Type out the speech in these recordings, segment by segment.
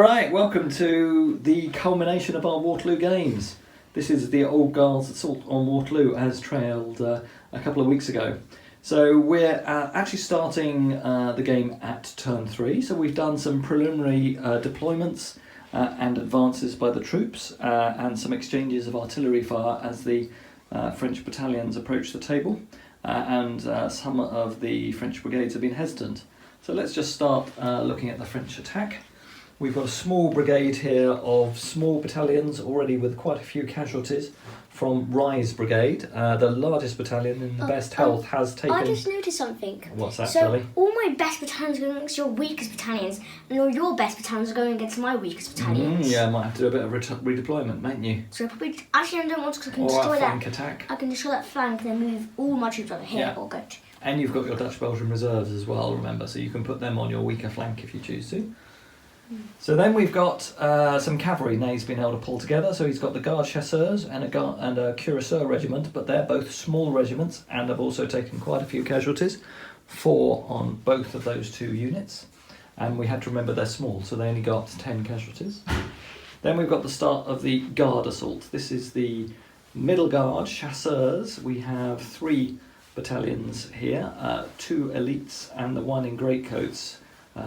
Alright, welcome to the culmination of our Waterloo games. This is the Old Guards assault on Waterloo as trailed a couple of weeks ago. So we're actually starting the game at turn 3. So we've done some preliminary deployments and advances by the troops and some exchanges of artillery fire as the French battalions approach the table and some of the French brigades have been hesitant. So let's just start looking at the French attack. We've got a small brigade here of small battalions already with quite a few casualties from Rise Brigade. The largest battalion in the best health has taken... I just noticed something. What's that, Sally? So all my best battalions are going against your weakest battalions, and all your best battalions are going against my weakest battalions. Yeah, I might have to do a bit of redeployment, mightn't you? So probably... Actually, I don't want to, because I can destroy that. Attack. I can destroy that flank and then move all my troops over here. Or go. And you've got your Dutch-Belgian reserves as well, remember, so you can put them on your weaker flank if you choose to. So then we've got some cavalry Ney's been able to pull together. So he's got the Guard Chassers and a Cuirassier regiment, but they're both small regiments and have also taken quite a few casualties, 4 on both of those 2 units. And we had to remember they're small, so they only go up to 10 casualties. Then we've got the start of the Guard assault. This is the Middle Guard Chasseurs. We have 3 battalions here, 2 elites and the 1 in greatcoats.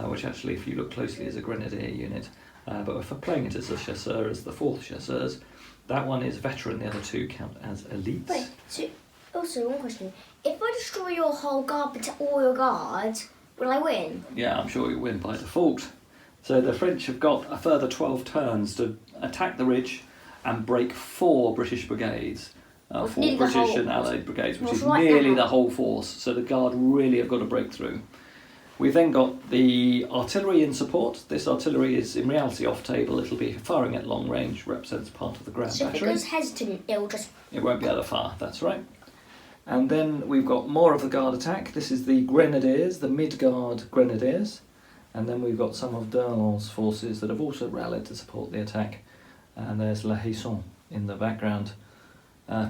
Which actually, if you look closely, is a grenadier unit. But if we're playing it as a chasseur, as the 4th chasseurs, that one is veteran, the other 2 count as elites. Wait, so also one question. If I destroy your whole guard, all your guards, will I win? Yeah, I'm sure you win by default. So the French have got a further 12 turns to attack the ridge and break 4 British brigades. 4 British and Allied brigades, which is nearly the whole force. So the Guard really have got to break through. We've then got the artillery in support. This artillery is in reality off table. It'll be firing at long range, represents part of the ground battery. So if it goes hesitant, it won't be able to fire, that's right. And then we've got more of the Guard attack. This is the Grenadiers, the mid-guard Grenadiers. And then we've got some of D'Erlon's forces that have also rallied to support the attack. And there's La Haisson in the background.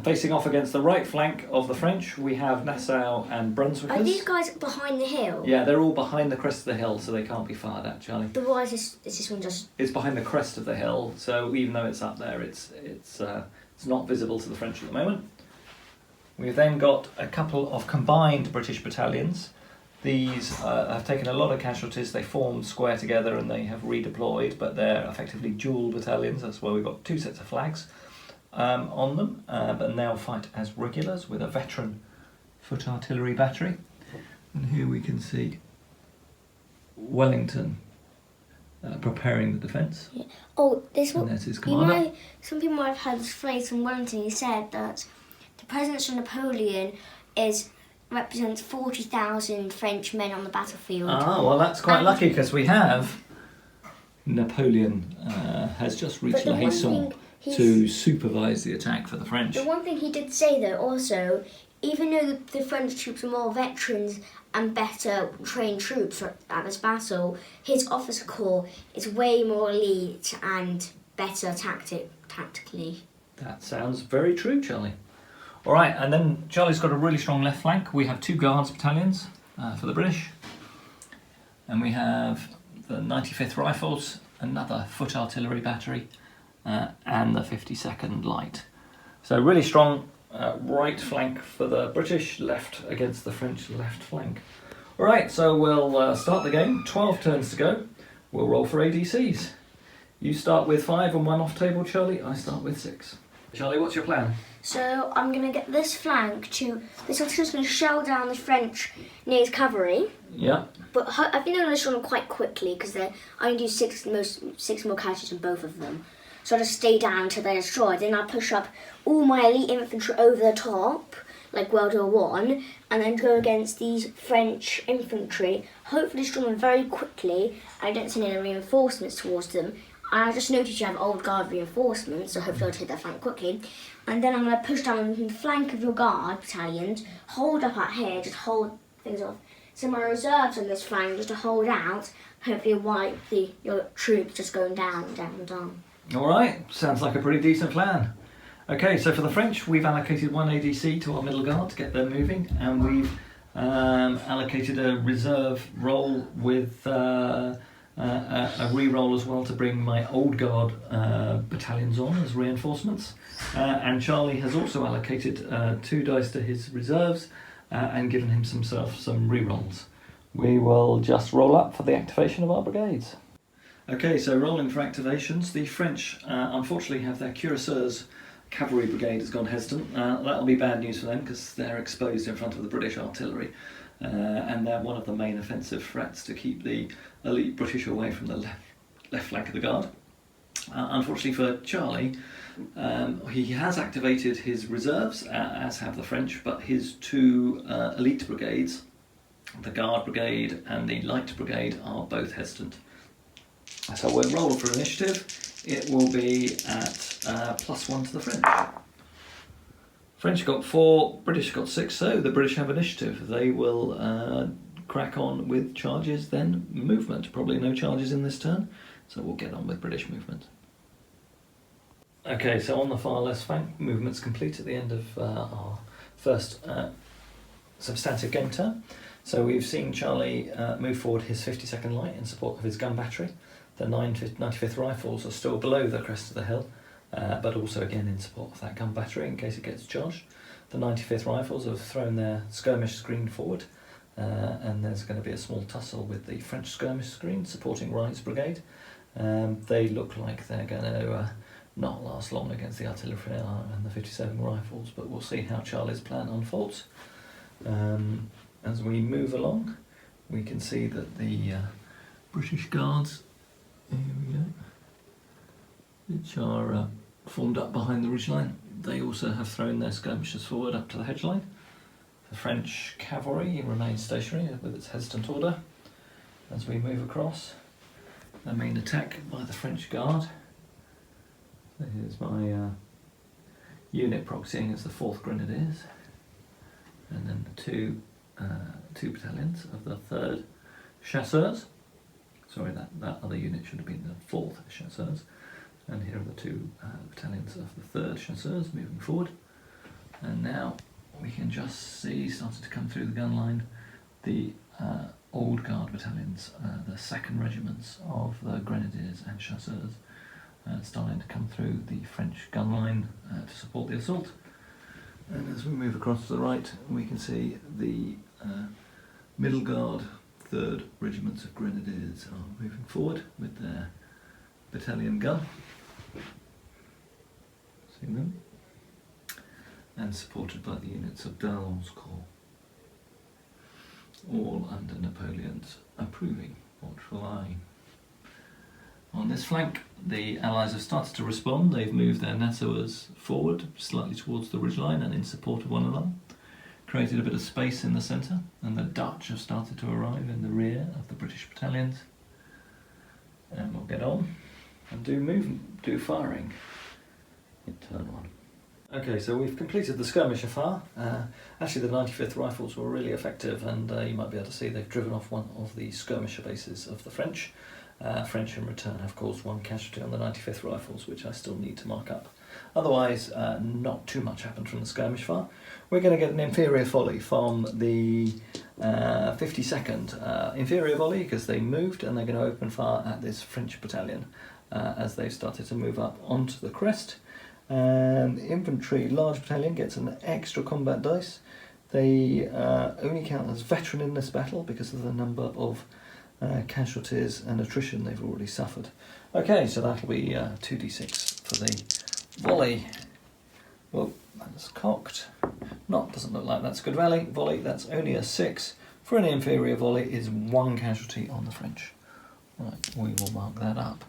Facing off against the right flank of the French, we have Nassau and Brunswickers. Are these guys behind the hill? Yeah, they're all behind the crest of the hill, so they can't be fired at, Charlie. But why is this one just... It's behind the crest of the hill, so even though it's up there, it's not visible to the French at the moment. We've then got a couple of combined British battalions. These have taken a lot of casualties. They formed square together and they have redeployed, but they're effectively dual battalions. That's why we've got 2 sets of flags on them, but now fight as regulars with a veteran foot artillery battery. And here we can see Wellington preparing the defence. Yeah. Oh, this one. And that's his commander. Some people might have heard this phrase from Wellington. He said that the presence of Napoleon represents 40,000 French men on the battlefield. Ah, well, that's quite lucky because we have Napoleon has just reached La Haisson to supervise the attack for the French. The one thing he did say, though, also, even though the French troops are more veterans and better trained troops at this battle, his officer corps is way more elite and better tactically. That sounds very true, Charlie. All right, and then Charlie's got a really strong left flank. We have 2 Guards battalions for the British, and we have the 95th Rifles, another foot artillery battery, and the 52nd Light. So really strong right flank for the British, left against the French left flank. All right, so we'll start the game. 12 turns to go. We'll roll for ADCs. You start with 5 and 1 off table, Charlie. I start with 6. Charlie, what's your plan? So I'm going to get this flank to... This officer's going to shell down the French near his cavalry. Yeah. But I think they're going to destroy them quite quickly because I only do 6 more casualties on both of them. So I just stay down until they're destroyed. Then I push up all my elite infantry over the top, like World War I, and then go against these French infantry, hopefully destroy them very quickly. I don't send any reinforcements towards them. I just noticed you have old guard reinforcements, so hopefully I'll take that flank quickly. And then I'm going to push down the flank of your guard battalions, hold up out here, just hold things off. So my reserves on this flank just to hold out, hopefully wipe your troops just going down, down, down. All right, sounds like a pretty decent plan. Okay, so for the French, we've allocated 1 ADC to our middle guard to get them moving, and we've allocated a reserve role with a re-roll as well to bring my old guard battalions on as reinforcements. And Charlie has also allocated 2 dice to his reserves and given himself some re-rolls. We will just roll up for the activation of our brigades. Okay, so rolling for activations. The French unfortunately have their cuirassiers cavalry brigade has gone hesitant. That'll be bad news for them because they're exposed in front of the British artillery. And they're one of the main offensive threats to keep the elite British away from the left flank of the guard. Unfortunately for Charlie, he has activated his reserves, as have the French, but his 2 elite brigades, the Guard Brigade and the Light Brigade, are both hesitant. So we'll roll for initiative. It will be at +1 to the French. French got 4, British got 6, so the British have initiative. They will crack on with charges, then movement. Probably no charges in this turn, so we'll get on with British movement. Okay, so on the far left flank, movement's complete at the end of our first substantive game turn. So we've seen Charlie move forward his 52nd Light in support of his gun battery. The 95th Rifles are still below the crest of the hill, but also again in support of that gun battery in case it gets charged. The 95th Rifles have thrown their skirmish screen forward, and there's going to be a small tussle with the French skirmish screen supporting Wright's brigade. They look like they're going to not last long against the artillery and the 57 Rifles, but we'll see how Charlie's plan unfolds. As we move along, we can see that the British Guards, here we go, which are formed up behind the ridgeline, they also have thrown their skirmishers forward up to the hedge line. The French cavalry remains stationary with its hesitant order. As we move across, the main attack by the French Guard. So here's my unit proxying as the 4th Grenadiers, and then the two battalions of the 3rd Chassers. Sorry, that other unit should have been the 4th Chasseurs. And here are the 2 battalions of the 3rd Chasseurs moving forward. And now we can just see, starting to come through the gun line, the old guard battalions, the 2nd regiments of the Grenadiers and Chasseurs, starting to come through the French gun line to support the assault. And as we move across to the right, we can see the middle guard 3rd regiments of Grenadiers are moving forward with their battalion gun. See them? And supported by the units of Darlon's Corps, all under Napoleon's approving watchful eye. On this flank, the Allies have started to respond. They've moved their Nassauers forward slightly towards the ridgeline and in support of one another, created a bit of space in the centre, and the Dutch have started to arrive in the rear of the British battalions. And we'll get on and do firing in turn 1. Okay, so we've completed the skirmisher fire. Actually, the 95th Rifles were really effective, and you might be able to see they've driven off one of the skirmisher bases of the French. French in return have caused 1 casualty on the 95th Rifles, which I still need to mark up. Otherwise, not too much happened from the skirmish fire. We're going to get an inferior volley from the 52nd inferior volley because they moved, and they're going to open fire at this French battalion as they've started to move up onto the crest. And the infantry large battalion gets an extra combat dice. They only count as veteran in this battle because of the number of casualties and attrition they've already suffered. Okay, so that'll be 2d6 for the volley. Well, that's cocked. Doesn't look like that's good volley. That's only a 6. For an inferior volley is 1 casualty on the French. Right, we will mark that up.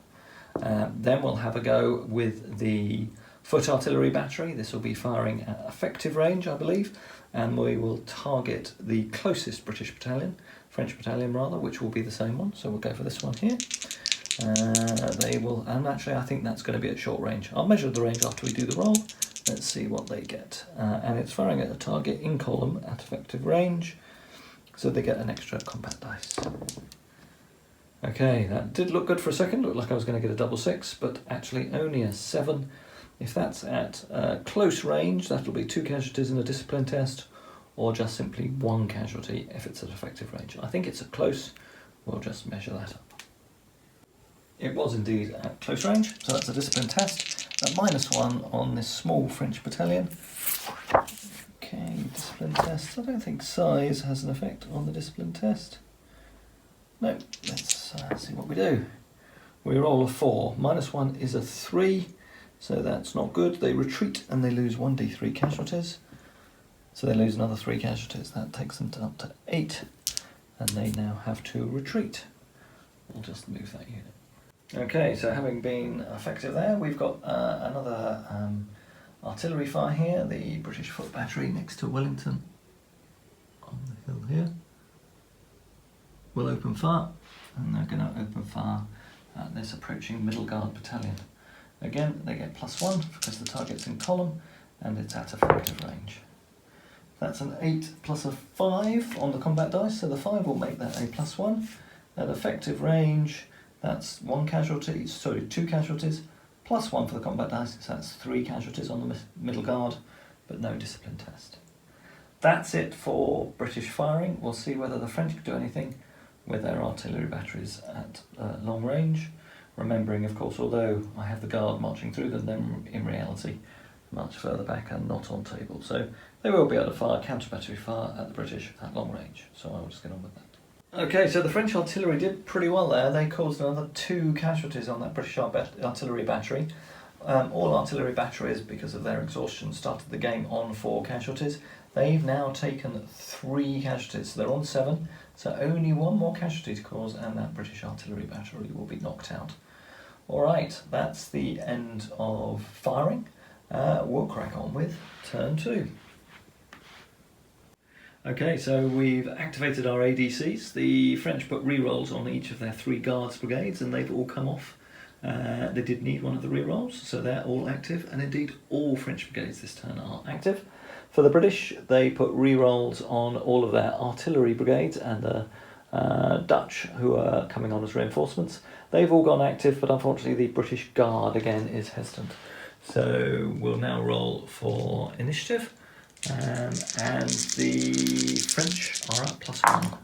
Then we'll have a go with the foot artillery battery. This will be firing at effective range, I believe, and we will target the closest British battalion, French battalion rather, which will be the same one. So we'll go for this one here. They will, and actually I think that's going to be at short range. I'll measure the range after we do the roll. Let's see what they get. And it's firing at a target in column at effective range, so they get an extra combat dice. Okay, that did look good for a second. Looked like I was going to get a double 6, but actually only a 7. If that's at close range, that'll be 2 casualties in a discipline test, or just simply 1 casualty if it's at effective range. I think it's at close. We'll just measure that up. It was indeed at close range, so that's a discipline test. A -1 on this small French battalion. Okay, discipline test. I don't think size has an effect on the discipline test. No, let's see what we do. We roll a 4. -1 is a 3, so that's not good. They retreat and they lose 1d3 casualties. So they lose another 3 casualties. That takes them up to 8, and they now have to retreat. We'll just move that unit. Okay, so having been effective there, we've got another artillery fire here, the British Foot Battery next to Wellington on the hill here. Will open fire, and they're going to open fire at this approaching Middle Guard battalion. Again, they get +1 because the target's in column and it's at effective range. That's an 8 plus a 5 on the combat dice, so the 5 will make that a +1. At effective range, that's 2 casualties, +1 for the combat dice, so that's 3 casualties on the Middle Guard, but no discipline test. That's it for British firing. We'll see whether the French can do anything with their artillery batteries at long range. Remembering, of course, although I have the Guard marching through them, they're in reality much further back and not on table. So they will be able to fire counter-battery fire at the British at long range, so I'll just get on with that. Okay, so the French artillery did pretty well there. They caused another 2 casualties on that British artillery battery. All artillery batteries, because of their exhaustion, started the game on 4 casualties. They've now taken 3 casualties, so they're on 7, so only 1 more casualty to cause and that British artillery battery will be knocked out. Alright, that's the end of firing. We'll crack on with turn 2. Okay, so we've activated our ADCs. The French put rerolls on each of their 3 Guards brigades and they've all come off. They did need one of the rerolls, so they're all active, and indeed all French brigades this turn are active. For the British, they put rerolls on all of their artillery brigades and the Dutch, who are coming on as reinforcements. They've all gone active, but unfortunately the British Guard again is hesitant. So we'll now roll for initiative. And the French are at +1.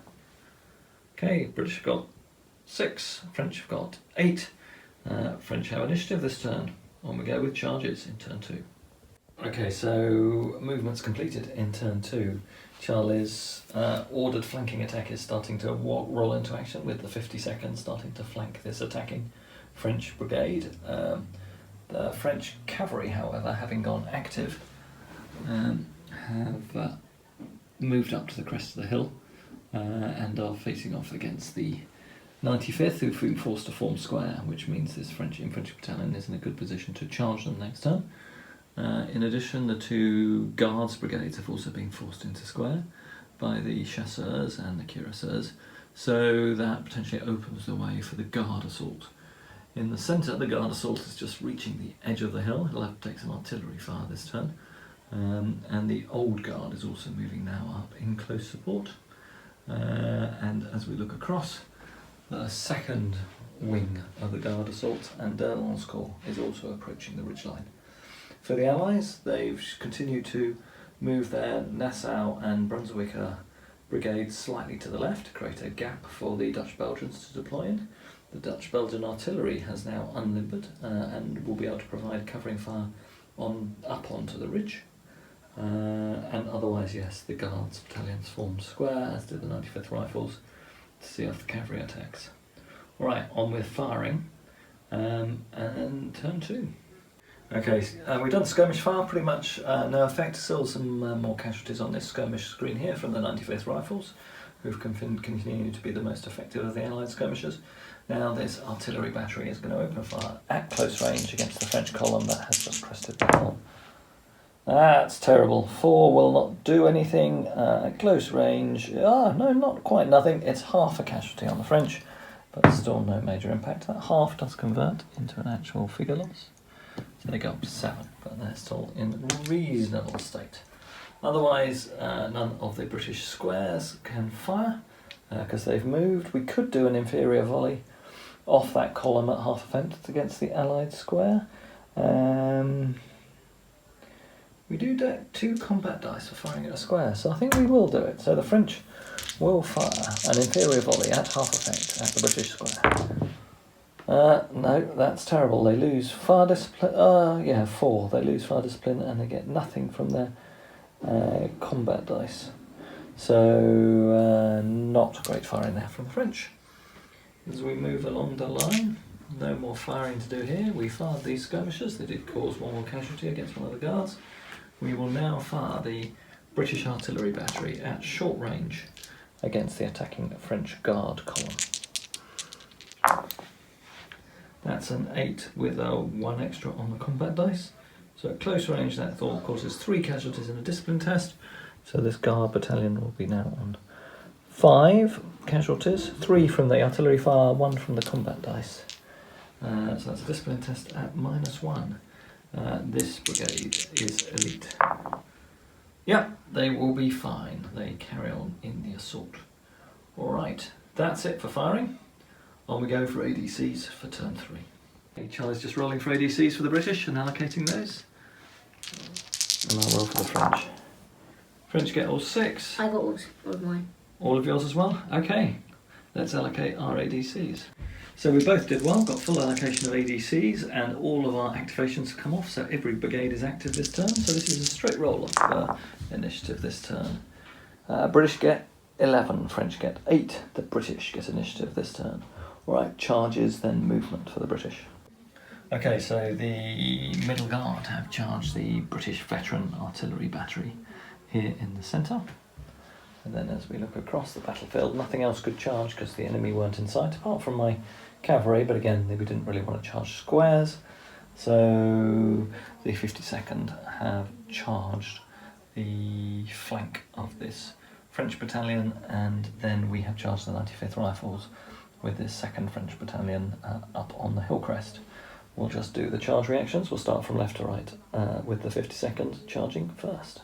Okay, British have got 6, French have got 8. French have initiative this turn. On we go with charges in turn 2. Okay, so movement's completed in turn 2. Charlie's ordered flanking attack is starting to roll into action with the 52nd starting to flank this attacking French brigade. The French cavalry, however, having gone active, have moved up to the crest of the hill and are facing off against the 95th, who've been forced to form square, which means this French infantry battalion is in a good position to charge them next turn. In addition, the 2 Guards brigades have also been forced into square by the Chassers and the Cuirassiers, so that potentially opens the way for the Guard assault. In the centre, the Guard assault is just reaching the edge of the hill. It'll have to take some artillery fire this turn. And the Old Guard is also moving now up in close support. And as we look across, the second wing of the Guard assault and D'Erlon's corps is also approaching the ridgeline. For the Allies, they've continued to move their Nassau and Brunswicker brigades slightly to the left to create a gap for the Dutch-Belgians to deploy in. The Dutch-Belgian artillery has now unlimbered and will be able to provide covering fire up onto the ridge. And otherwise, yes, the Guards battalions formed square, as did the 95th Rifles, to see off the cavalry attacks. Alright, on with firing, and turn 2. Okay, we've done skirmish fire, pretty much no effect. Still some more casualties on this skirmish screen here from the 95th Rifles, who've continued to be the most effective of the Allied skirmishers. Now this artillery battery is going to open fire at close range against the French column that has just crested the hill. That's terrible. 4 will not do anything at close range. No, not quite nothing. It's half a casualty on the French, but still no major impact. That half does convert into an actual figure loss. So they go up to 7, but they're still in reasonable state. Otherwise, none of the British squares can fire because they've moved. We could do an inferior volley off that column at half offence against the Allied square. We do get 2 combat dice for firing at a square, so I think we will do it. So the French will fire an inferior volley at half effect at the British square. No, that's terrible. They lose fire discipline. Yeah, 4. They lose fire discipline and they get nothing from their combat dice. So, not great firing there from the French. As we move along the line, no more firing to do here. We fired these skirmishers. They did cause one more casualty against one of the guards. We will now fire the British artillery battery at short range against the attacking French guard column. That's an 8 with a 1 extra on the combat dice. So at close range that thought causes 3 casualties in a discipline test. So this guard battalion will be now on 5 casualties, 3 from the artillery fire, 1 from the combat dice. So that's a discipline test at -1. This brigade is elite. Yeah, they will be fine. They carry on in the assault. Alright, that's it for firing. On we go for ADCs for turn 3. Okay, Charlie's just rolling for ADCs for the British and allocating those. And I'll roll for the French. French get all 6. I got all of mine. All of yours as well? Okay, let's allocate our ADCs. So we both did well, got full allocation of ADCs and all of our activations have come off, so every brigade is active this turn. So this is a straight roll of initiative this turn. British get 11, French get 8. The British get initiative this turn. Alright, charges, then movement for the British. Okay, so the middle guard have charged the British veteran artillery battery here in the centre. And then as we look across the battlefield, nothing else could charge because the enemy weren't in sight, apart from my cavalry, but again, we didn't really want to charge squares. So the 52nd have charged the flank of this French battalion, and then we have charged the 95th Rifles with this 2nd French battalion up on the hill crest. We'll just do the charge reactions. We'll start from left to right with the 52nd charging first.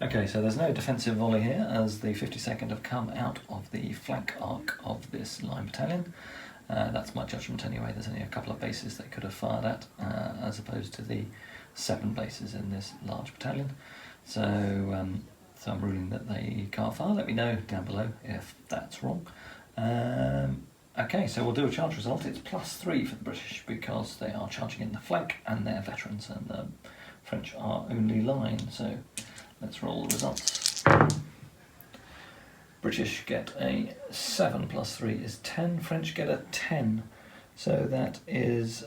Okay, so there's no defensive volley here as the 52nd have come out of the flank arc of this line battalion. That's my judgment anyway. There's only a couple of bases they could have fired at as opposed to the 7 bases in this large battalion. So I'm ruling that they can't fire. Let me know down below if that's wrong. Okay, so we'll do a charge result. It's +3 for the British because they are charging in the flank and they're veterans, and the French are only line. So let's roll the results. British get a 7 + 3 is 10. French get a 10. So that is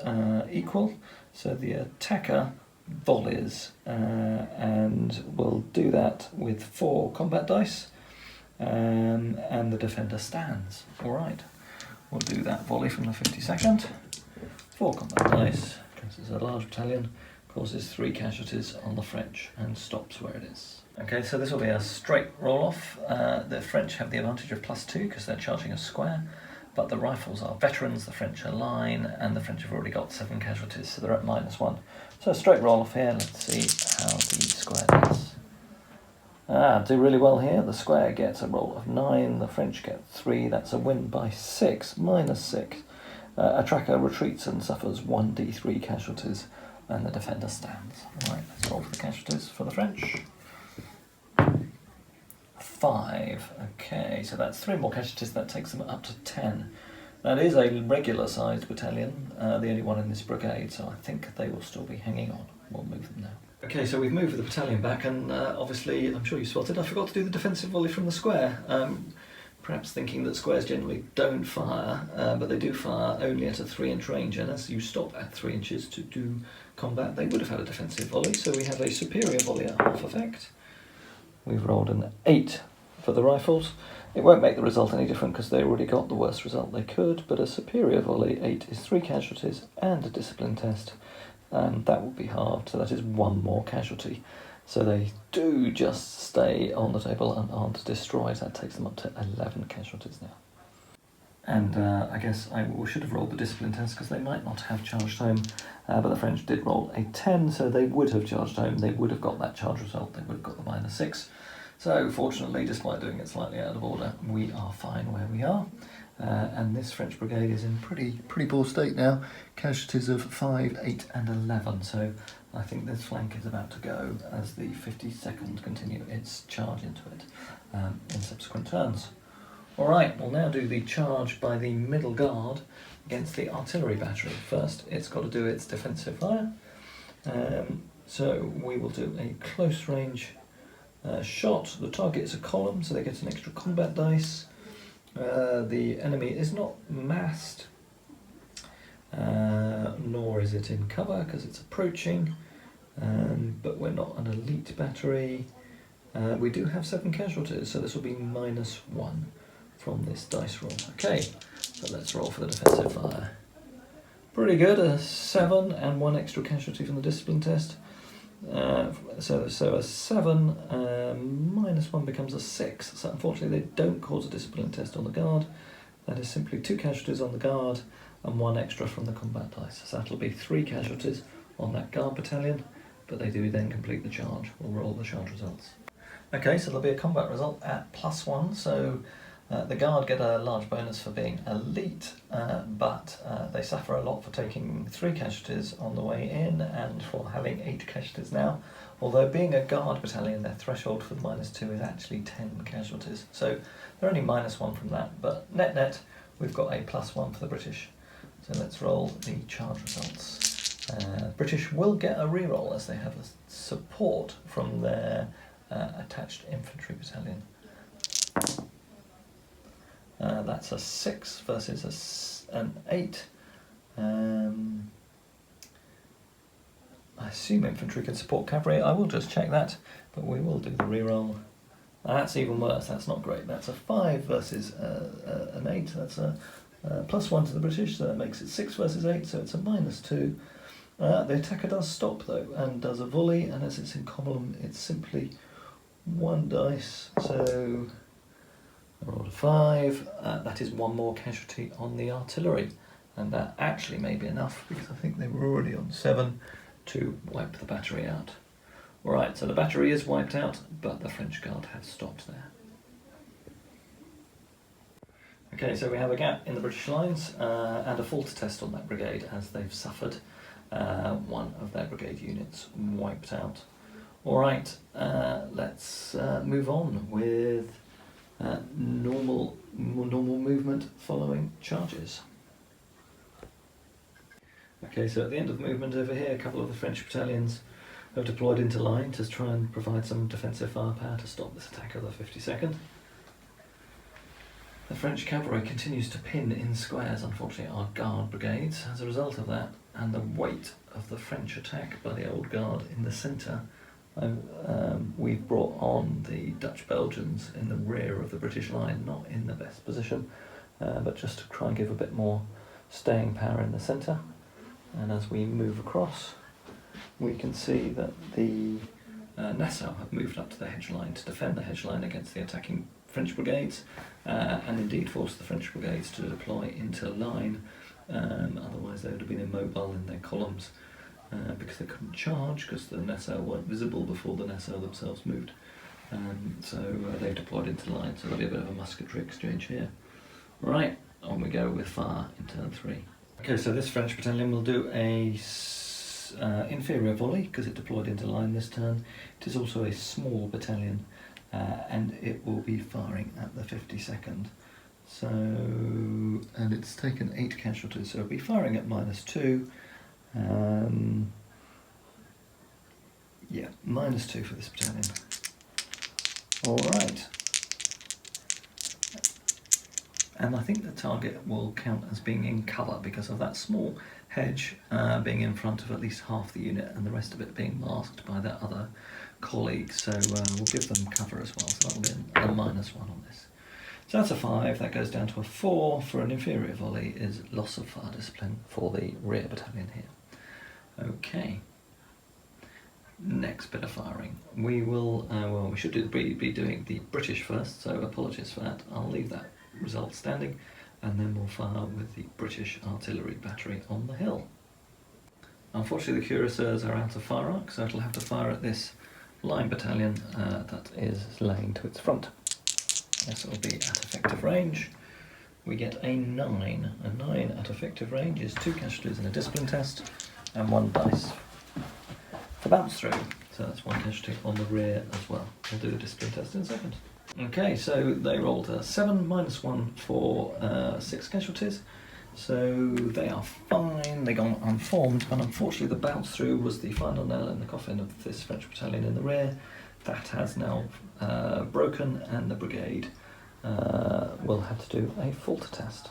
equal. So the attacker volleys and will do that with 4 combat dice. And the defender stands. Alright, we'll do that volley from the 52nd. 4 combat dice, because it's a large battalion, causes 3 casualties on the French and stops where it is. Okay, so this will be a straight roll-off. The French have the advantage of +2 because they're charging a square, but the Rifles are veterans, the French are line, and the French have already got 7 casualties, so they're at -1. So a straight roll-off here. Let's see how the square does. Do really well here. The square gets a roll of 9, the French get 3, that's a win by 6, -6. A tracker retreats and suffers 1d3 casualties, and the defender stands. Alright, let's roll for the casualties for the French. 5, okay, so that's 3 more casualties, that takes them up to 10. That is a regular sized battalion, the only one in this brigade, so I think they will still be hanging on. We'll move them now. Okay, so we've moved the battalion back, and obviously, I'm sure you spotted, I forgot to do the defensive volley from the square. Perhaps thinking that squares generally don't fire, but they do fire only at a 3-inch range, and as you stop at 3 inches to do combat, they would have had a defensive volley, so we have a superior volley at half effect. We've rolled an 8 for the Rifles. It won't make the result any different because they already got the worst result they could, but a superior volley 8 is 3 casualties and a discipline test. And that will be halved, so that is 1 more casualty. So they do just stay on the table and aren't destroyed. That takes them up to 11 casualties now. And I guess I should have rolled the discipline test because they might not have charged home, but the French did roll a 10, so they would have charged home. They would have got that charge result. They would have got the -6. So fortunately, despite doing it slightly out of order, we are fine where we are. And this French brigade is in pretty poor state now. Casualties of 5, 8 and 11. So I think this flank is about to go as the 52nd continue its charge into it in subsequent turns. Alright, we'll now do the charge by the middle guard against the artillery battery. First, it's got to do its defensive fire. So we will do a close range shot. The target is a column, so they get an extra combat dice. The enemy is not massed, nor is it in cover because it's approaching, but we're not an elite battery. We do have 7 casualties, so this will be -1 from this dice roll. Okay, so let's roll for the defensive fire. Pretty good, a 7 and 1 extra casualty from the discipline test. So a 7 -1 becomes a 6. So unfortunately they don't cause a discipline test on the guard. That is simply 2 casualties on the guard and 1 extra from the combat dice. So that'll be 3 casualties on that guard battalion, but they do then complete the charge. We'll roll the charge results. Okay, so there'll be a combat result at +1. So the guard get a large bonus for being elite, but they suffer a lot for taking 3 casualties on the way in and for having 8 casualties now. Although being a guard battalion, their threshold for the -2 is actually 10 casualties. So they're only -1 from that, but net, we've got a +1 for the British. So let's roll the charge results. British will get a reroll as they have a support from their attached infantry battalion. That's a 6 versus an 8. I assume infantry can support cavalry. I will just check that, but we will do the reroll. That's even worse. That's not great. That's a 5 versus an 8. That's a +1 to the British, so that makes it 6 versus 8, so it's a -2. The attacker does stop though and does a volley, and as it's in column, it's simply 1 dice. So I rolled a 5. That is 1 more casualty on the artillery, and that actually may be enough because I think they were already on 7 to wipe the battery out. Alright, so the battery is wiped out, but the French Guard have stopped there. Okay, so we have a gap in the British lines and a fault test on that brigade as they've suffered 1 of their brigade units wiped out. Alright, let's move on with normal movement following charges. Okay, so at the end of the movement over here, a couple of the French battalions have deployed into line to try and provide some defensive firepower to stop this attack of the 52nd. The French cavalry continues to pin in squares, unfortunately, our guard brigades. As a result of that, and the weight of the French attack by the old guard in the centre, we've brought on the Dutch Belgians in the rear of the British line, not in the best position, but just to try and give a bit more staying power in the centre. And as we move across, we can see that the Nassau have moved up to the hedge line to defend the hedge line against the attacking French brigades, and indeed force the French brigades to deploy into line, otherwise they would have been immobile in their columns because they couldn't charge because the Nassau weren't visible before the Nassau themselves moved. So they've deployed into line, so there'll be a bit of a musketry exchange here. Right, on we go with fire in turn 3. Okay, so this French battalion will do a inferior volley because it deployed into line this turn. It is also a small battalion, and it will be firing at the 52nd. So, and it's taken 8 casualties, so it'll be firing at -2. Yeah, -2 for this battalion. Alright. And I think the target will count as being in cover because of that small hedge being in front of at least half the unit and the rest of it being masked by their other colleagues. So we'll give them cover as well, so that'll be a -1 on this. So that's a 5, that goes down to a 4 for an inferior volley, is loss of fire discipline for the rear battalion here. Okay. Next bit of firing. We will, well, we should be doing the British first, so apologies for that. I'll leave that result standing, and then we'll fire with the British artillery battery on the hill. Unfortunately, the cuirassiers are out of fire arc, so it'll have to fire at this line battalion that is laying to its front. This will be at effective range. We get a 9. A 9 at effective range is 2 casualties in a discipline test and 1 dice for bounce through. So that's 1 casualty on the rear as well. We'll do a discipline test in a second. Okay, so they rolled a 7 -1 for 6 casualties. So they are fine, they gone unformed, but unfortunately the bounce through was the final nail in the coffin of this French battalion in the rear. That has now broken, and the brigade will have to do a falter test.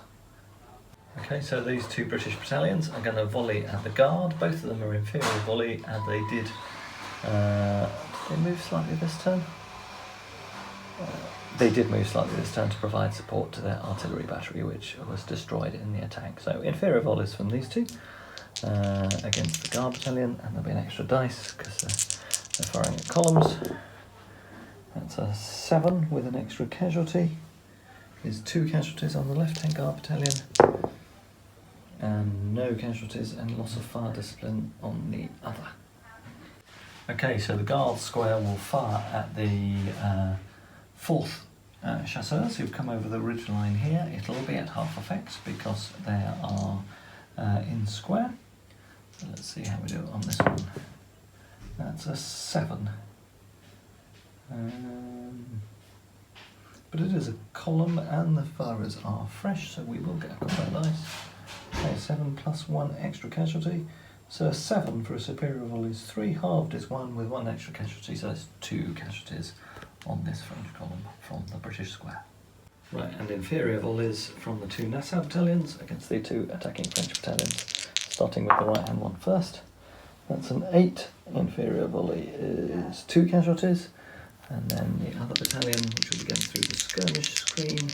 Okay, so these two British battalions are going to volley at the guard. Both of them are inferior volley, and they did they move slightly this turn? They did move slightly this turn to provide support to their artillery battery, which was destroyed in the attack. So inferior volleys from these two against the guard battalion, and there'll be an extra dice because they're firing at columns. That's a 7 with an extra casualty. There's 2 casualties on the left-hand guard battalion, and no casualties and loss of fire discipline on the other. Okay, so the guard square will fire at the 4th Chassers who've come over the ridge line here. It'll be at half effect because they are in square. So let's see how we do on this one. That's a 7. But it is a column and the firers are fresh, so we will get a couple of dice. Okay, 7 plus 1 extra casualty. So a 7 for a superior volleys, 3 halved is 1 with 1 extra casualty, so that's 2 casualties on this French column from the British square. Right, and inferior volleys from the 2 Nassau battalions against the 2 attacking French battalions, starting with the right hand one first. That's an 8, inferior volley is 2 casualties, and then the other battalion, which will be going through the skirmish screen,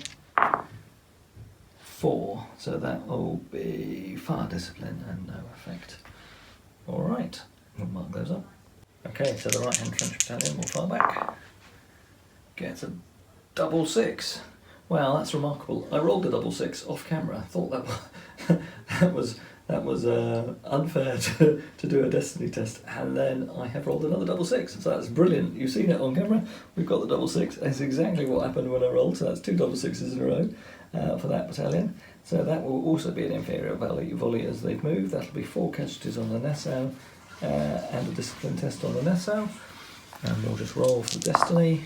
4, so that will be fire discipline and no effect. Alright, we'll mark those up. Okay, so the right hand French battalion will fire back. Gets a double 6. Wow, that's remarkable. I rolled a double 6 off camera. I thought that was unfair to do a destiny test, and then I have rolled another double 6. So that's brilliant. You've seen it on camera. We've got the double 6. That's exactly what happened when I rolled. So that's 2 double 6s in a row for that battalion. So that will also be an inferior volley as they've moved. That'll be 4 casualties on the Nassau and a discipline test on the Nassau. And we'll just roll for destiny.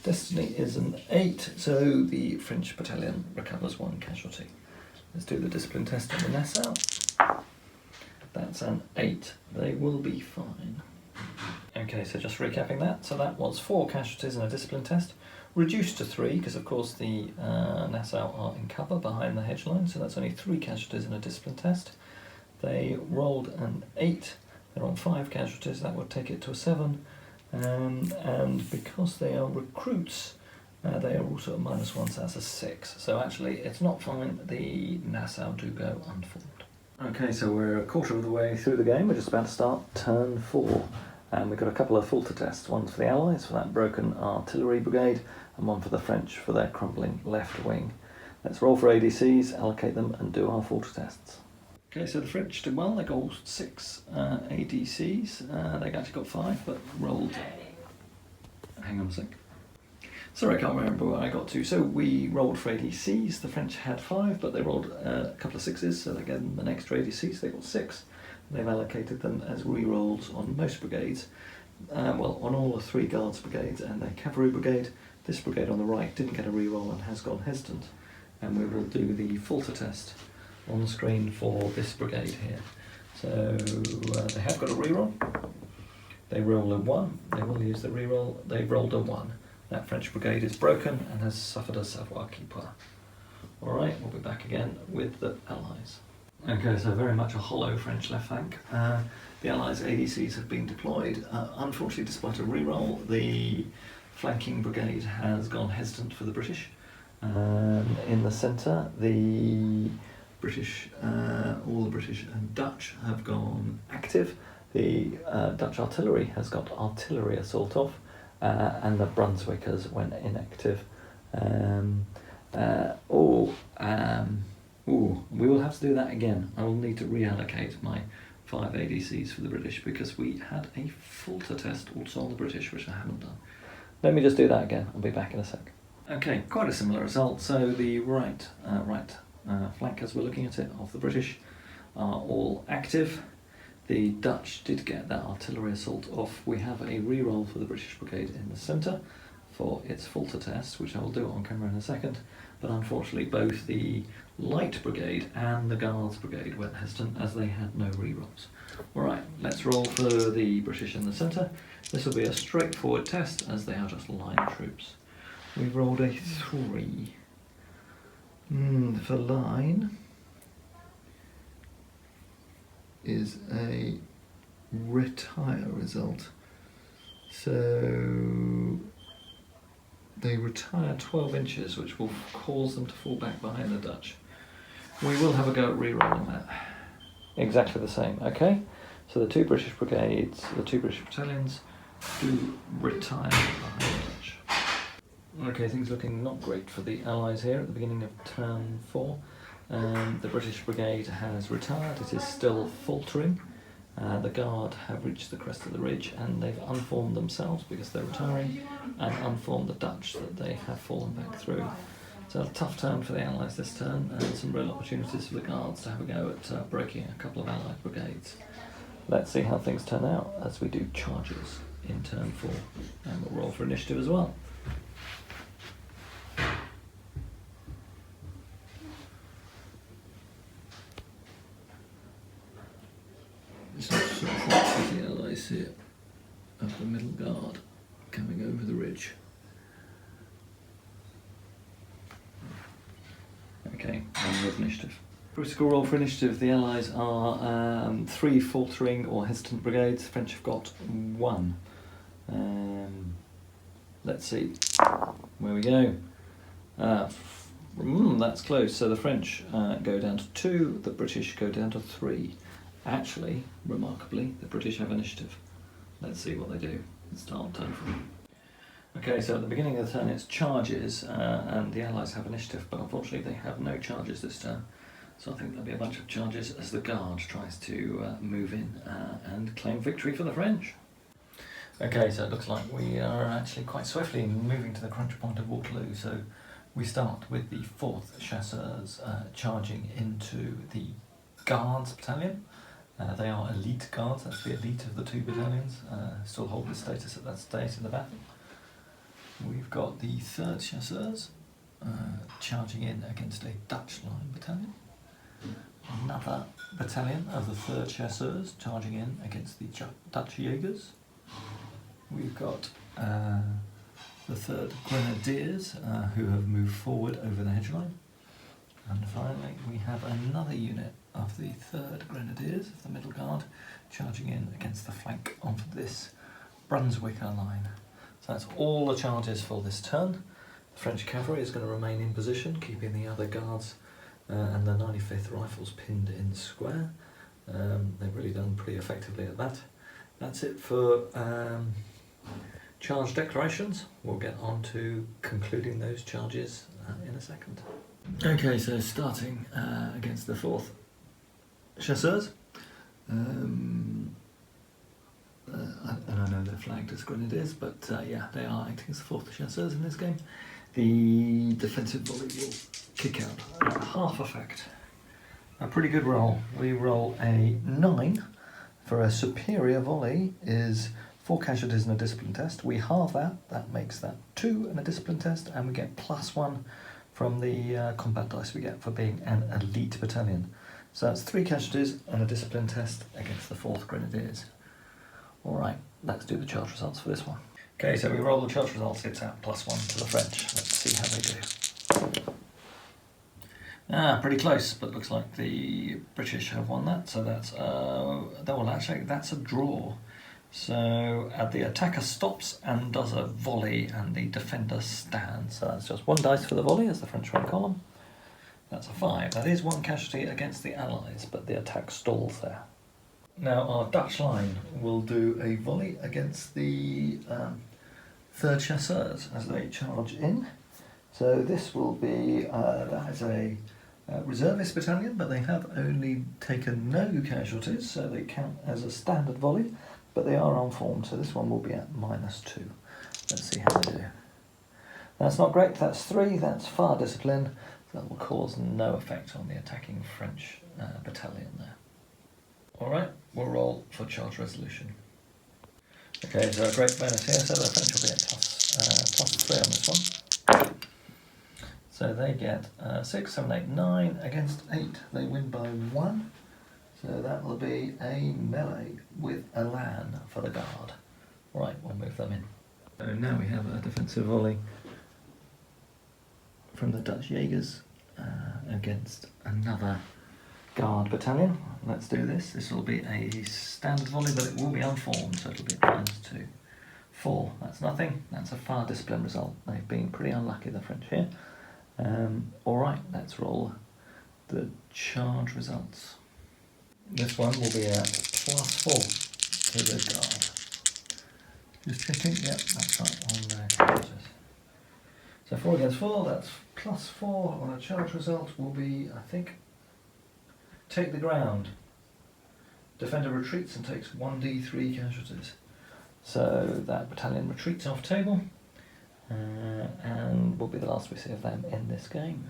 Destiny is an 8, so the French battalion recovers 1 casualty. Let's do the discipline test on the Nassau. That's an 8. They will be fine. Okay, so just recapping that. So that was 4 casualties in a discipline test, reduced to 3 because of course the Nassau are in cover behind the hedge line, so that's only 3 casualties in a discipline test. They rolled an 8. They're on 5 casualties. That would take it to a 7. And because they are recruits, they are also a -1, so that's a 6. So actually, it's not fine. The Nassau do go unformed. Okay, so we're a quarter of the way through the game. We're just about to start turn 4. And we've got a couple of falter tests. One for the Allies for that broken artillery brigade, and one for the French for their crumbling left wing. Let's roll for ADCs, allocate them, and do our falter tests. Okay, so the French did well. They got all 6 ADCs. They actually got 5, but rolled. Hang on a sec. Sorry, I can't remember where I got to. So we rolled for ADCs. The French had 5, but they rolled a couple of 6s, so they gave them an extra ADC, so they got 6. They've allocated them as re-rolls on most brigades. Well, on all the 3 guards brigades and their cavalry brigade. This brigade on the right didn't get a re-roll and has gone hesitant. And we will do the falter test on the screen for this brigade here. So they have got a re-roll. They roll a 1. They will use the re-roll. They've rolled a 1. That French brigade is broken and has suffered a savoir-qui-pour. Alright, we'll be back again with the Allies. Okay, so very much a hollow French left flank. The Allies' ADCs have been deployed. Unfortunately, despite a re-roll, the flanking brigade has gone hesitant for the British. In the centre, the British, all the British and Dutch have gone active. The Dutch artillery has got artillery assault off, and the Brunswickers went inactive. We will have to do that again. I will need to reallocate my 5 ADCs for the British because we had a falter test also on the British, which I haven't done. Let me just do that again. I'll be back in a sec. Okay, quite a similar result. So the right flank, as we're looking at it, of the British are all active. The Dutch did get that artillery assault off. We have a re-roll for the British brigade in the centre for its falter test, which I will do on camera in a second. but unfortunately both the Light Brigade and the Guards Brigade went hesitant as they had no rerolls. Alright, let's roll for the British in the centre. This will be a straightforward test as they are just line troops. We've rolled a 3. For line is a retire result. So they retire 12 inches, which will cause them to fall back behind the Dutch. We will have a go at re-rolling that. Exactly the same, okay? So the 2 British brigades, the 2 British battalions do retire behind the Dutch. Okay, things looking not great for the Allies here at the beginning of turn 4. The British brigade has retired, it is still faltering. The Guard have reached the crest of the ridge and they've unformed themselves because they're retiring and unformed the Dutch that they have fallen back through. So a tough turn for the Allies this turn and some real opportunities for the Guards to have a go at breaking a couple of Allied brigades. Let's see how things turn out as we do charges in turn 4, and we'll roll for initiative as well. It's not so far as the Allies here of the middle guard coming over the ridge. Okay, and with initiative. Critical roll for initiative, the Allies are 3 faltering or hesitant brigades, the French have got 1. Let's see, where we go. That's close, so the French go down to 2, the British go down to 3. Actually, remarkably, the British have initiative. Let's see what they do. It's start turn 4. Okay, so at the beginning of the turn it's charges, and the Allies have initiative, but unfortunately they have no charges this turn. So I think there'll be a bunch of charges as the Guard tries to move in and claim victory for the French. Okay, so it looks like we are actually quite swiftly moving to the crunch point of Waterloo. So we start with the 4th Chassers charging into the Guards battalion. They are elite Guards, that's the elite of the 2 battalions, still hold the status at that stage in the battle. We've got the 3rd Chasseurs charging in against a Dutch line battalion. Another battalion of the 3rd Chasseurs charging in against the Dutch Jaegers. We've got the 3rd Grenadiers who have moved forward over the hedgeline. And finally we have another unit of the 3rd Grenadiers of the Middle Guard charging in against the flank of this Brunswicker line. So that's all the charges for this turn. The French cavalry is going to remain in position, keeping the other guards and the 95th Rifles pinned in square. They've really done pretty effectively at that. That's it for charge declarations. We'll get on to concluding those charges in a second. Okay, so starting against the 4th Chasseurs. And I know they're flagged as Grenadiers, but yeah, they are acting as the 4th Chasseurs in this game. The defensive volley will kick out at half effect. A pretty good roll. We roll a 9 for a superior volley is 4 casualties in a discipline test. We halve that, that makes that 2 in a discipline test, and we get +1 from the combat dice we get for being an elite battalion. So that's 3 casualties and a discipline test against the 4th Grenadiers. Alright, let's do the charge results for this one. Okay, so we roll the charge results, it's at +1 to the French. Let's see how they do. Pretty close, but looks like the British have won that, so that's, well actually that's a draw. So the attacker stops and does a volley and the defender stands. So that's just 1 dice for the volley as the French rank column. That's a 5. That is 1 casualty against the Allies, but the attack stalls there. Now our Dutch line will do a volley against the 3rd Chasseurs as they charge in. So this will be, that is a reservist battalion, but they have only taken no casualties, so they count as a standard volley, but they are unformed, so this one will be at -2. Let's see how they do. That's not great, that's 3, that's far discipline, so that will cause no effect on the attacking French battalion there. Alright, we'll roll for charge resolution. Okay, so a great bonus here, so the French will be at +3 on this one. So they get 6, 7, 8, 9 against 8. They win by 1. So that will be a melee with a LAN for the guard. Right, we'll move them in. So now we have a defensive volley from the Dutch Jaegers against another guard battalion. Let's do this. This will be a standard volley, but it will be unformed, so it'll be -2. 4, that's nothing. That's a far disciplined result. They've been pretty unlucky, the French here. Alright, let's roll the charge results. This one will be at +4 to the guard. Just checking, yep, that's right on their charges. So 4 against 4, that's +4 on a charge result will be, I think, take the ground. Defender retreats and takes 1d3 casualties. So that battalion retreats off table, and will be the last we see of them in this game.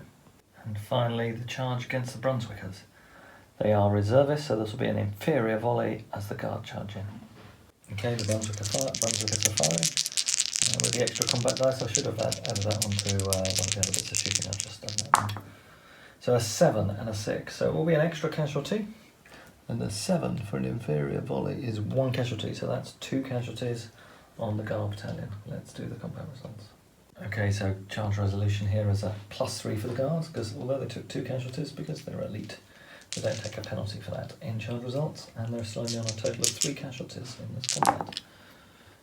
And finally, the charge against the Brunswickers. They are reservists, so this will be an inferior volley as the guard charge in. Okay, the Brunswickers are firing. With the extra combat dice, I should have added that onto one of the other bits of shooting. I've just done that one. So a 7 and a 6, so it will be an extra casualty. And the 7 for an inferior volley is 1 casualty, so that's 2 casualties on the guard battalion. Let's do the combat results. Okay, so charge resolution here is a +3 for the guards, because although they took 2 casualties, because they're elite, they don't take a penalty for that in charge results, and they're slowly on a total of 3 casualties in this combat.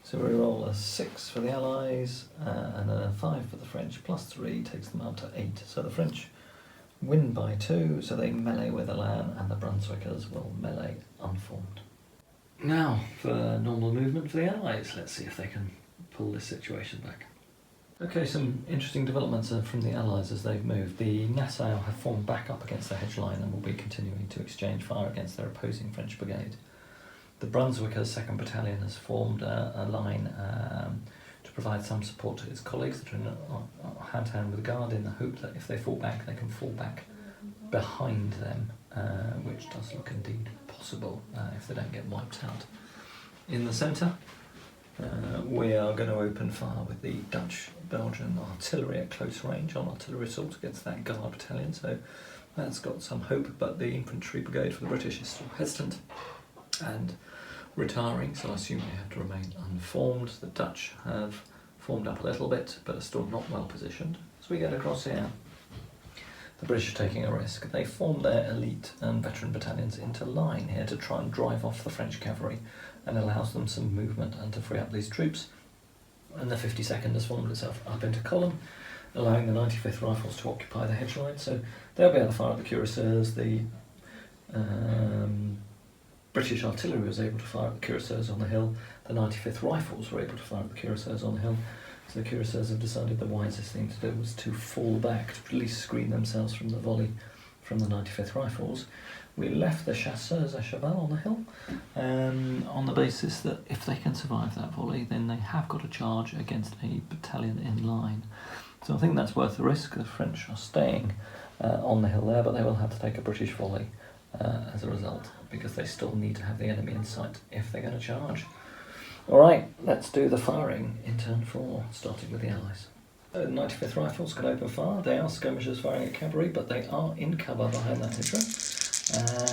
So we roll a 6 for the Allies, and a 5 for the French, +3 takes them up to 8. So the French win by 2, so they melee with a LAN, and the Brunswickers will melee unformed. Now, for normal movement for the Allies, let's see if they can pull this situation back. Okay, some interesting developments from the Allies as they've moved. The Nassau have formed back up against the hedgeline and will be continuing to exchange fire against their opposing French brigade. The Brunswickers 2nd Battalion has formed a line to provide some support to its colleagues that are hand to hand with the guard, in the hope that if they fall back, they can fall back behind them, which does look indeed possible if they don't get wiped out. In the centre, we are going to open fire with the Dutch-Belgian artillery at close range on artillery assault against that guard battalion, so that's got some hope, but the infantry brigade for the British is still hesitant and retiring, so I assume they have to remain unformed. The Dutch have formed up a little bit, but are still not well positioned. As we get across here, the British are taking a risk. They formed their elite and veteran battalions into line here to try and drive off the French cavalry, and allows them some movement and to free up these troops. And the 52nd has formed itself up into column, allowing the 95th Rifles to occupy the hedgeline. So they'll be able to fire at the cuirassiers. The British artillery was able to fire at the cuirassiers on the hill. The 95th Rifles were able to fire at the cuirassiers on the hill. So the cuirassiers have decided the wisest thing to do was to fall back, to at least screen themselves from the volley from the 95th Rifles. We left the Chassers Charging on the hill on the basis that if they can survive that volley, then they have got a charge against a battalion in line. So I think that's worth the risk. The French are staying on the hill there, but they will have to take a British volley as a result, because they still need to have the enemy in sight if they're going to charge. Alright, let's do the firing in turn 4, starting with the Allies. The 95th Rifles can open fire. They are skirmishers firing at cavalry, but they are in cover behind that hedgerow.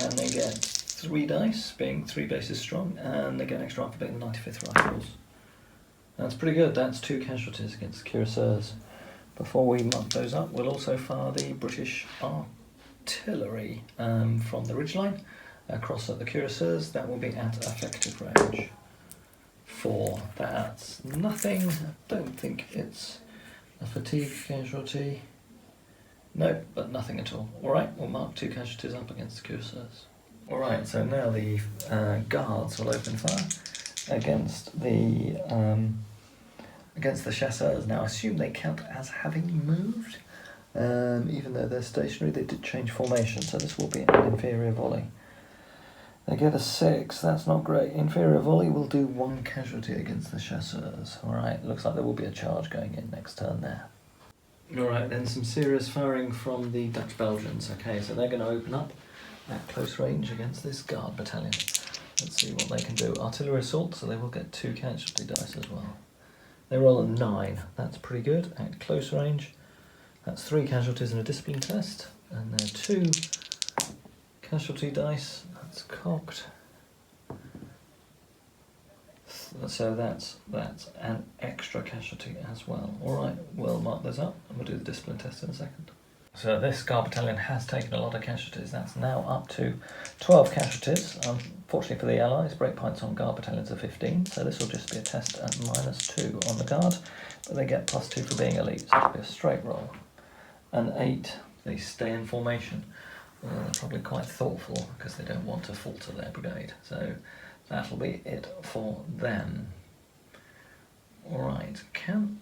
And they get 3 dice, being 3 bases strong, and they get an extra for being the 95th Rifles. That's pretty good. That's 2 casualties against the cuirassiers. Before we mark those up, we'll also fire the British artillery from the ridgeline across at the cuirassiers. That will be at effective range. 4. That's nothing. I don't think it's a fatigue casualty. No, but nothing at all. Alright, we'll mark 2 casualties up against the cuirassiers. Alright, so now the guards will open fire against the Chasseurs. Now I assume they count as having moved, even though they're stationary. They did change formation, so this will be an inferior volley. They get a 6, that's not great. Inferior volley will do 1 casualty against the Chasseurs. Alright, looks like there will be a charge going in next turn there. Alright, then some serious firing from the Dutch Belgians. Okay, so they're going to open up at close range against this guard battalion. Let's see what they can do. Artillery assault, so they will get 2 casualty dice as well. They roll a 9, that's pretty good. At close range, That's 3 casualties in a discipline test, and there are 2 casualty dice. That's cocked. So that's an extra casualty as well. Alright, we'll mark those up and we'll do the discipline test in a second. So this Guard Battalion has taken a lot of casualties. That's now up to 12 casualties. Unfortunately for the Allies, breakpoints on Guard Battalions are 15, so this will just be a test at -2 on the Guard, but they get +2 for being elite, so it'll be a straight roll. An 8, they stay in formation. They're probably quite thoughtful because they don't want to falter their brigade, so that'll be it for them. Alright, can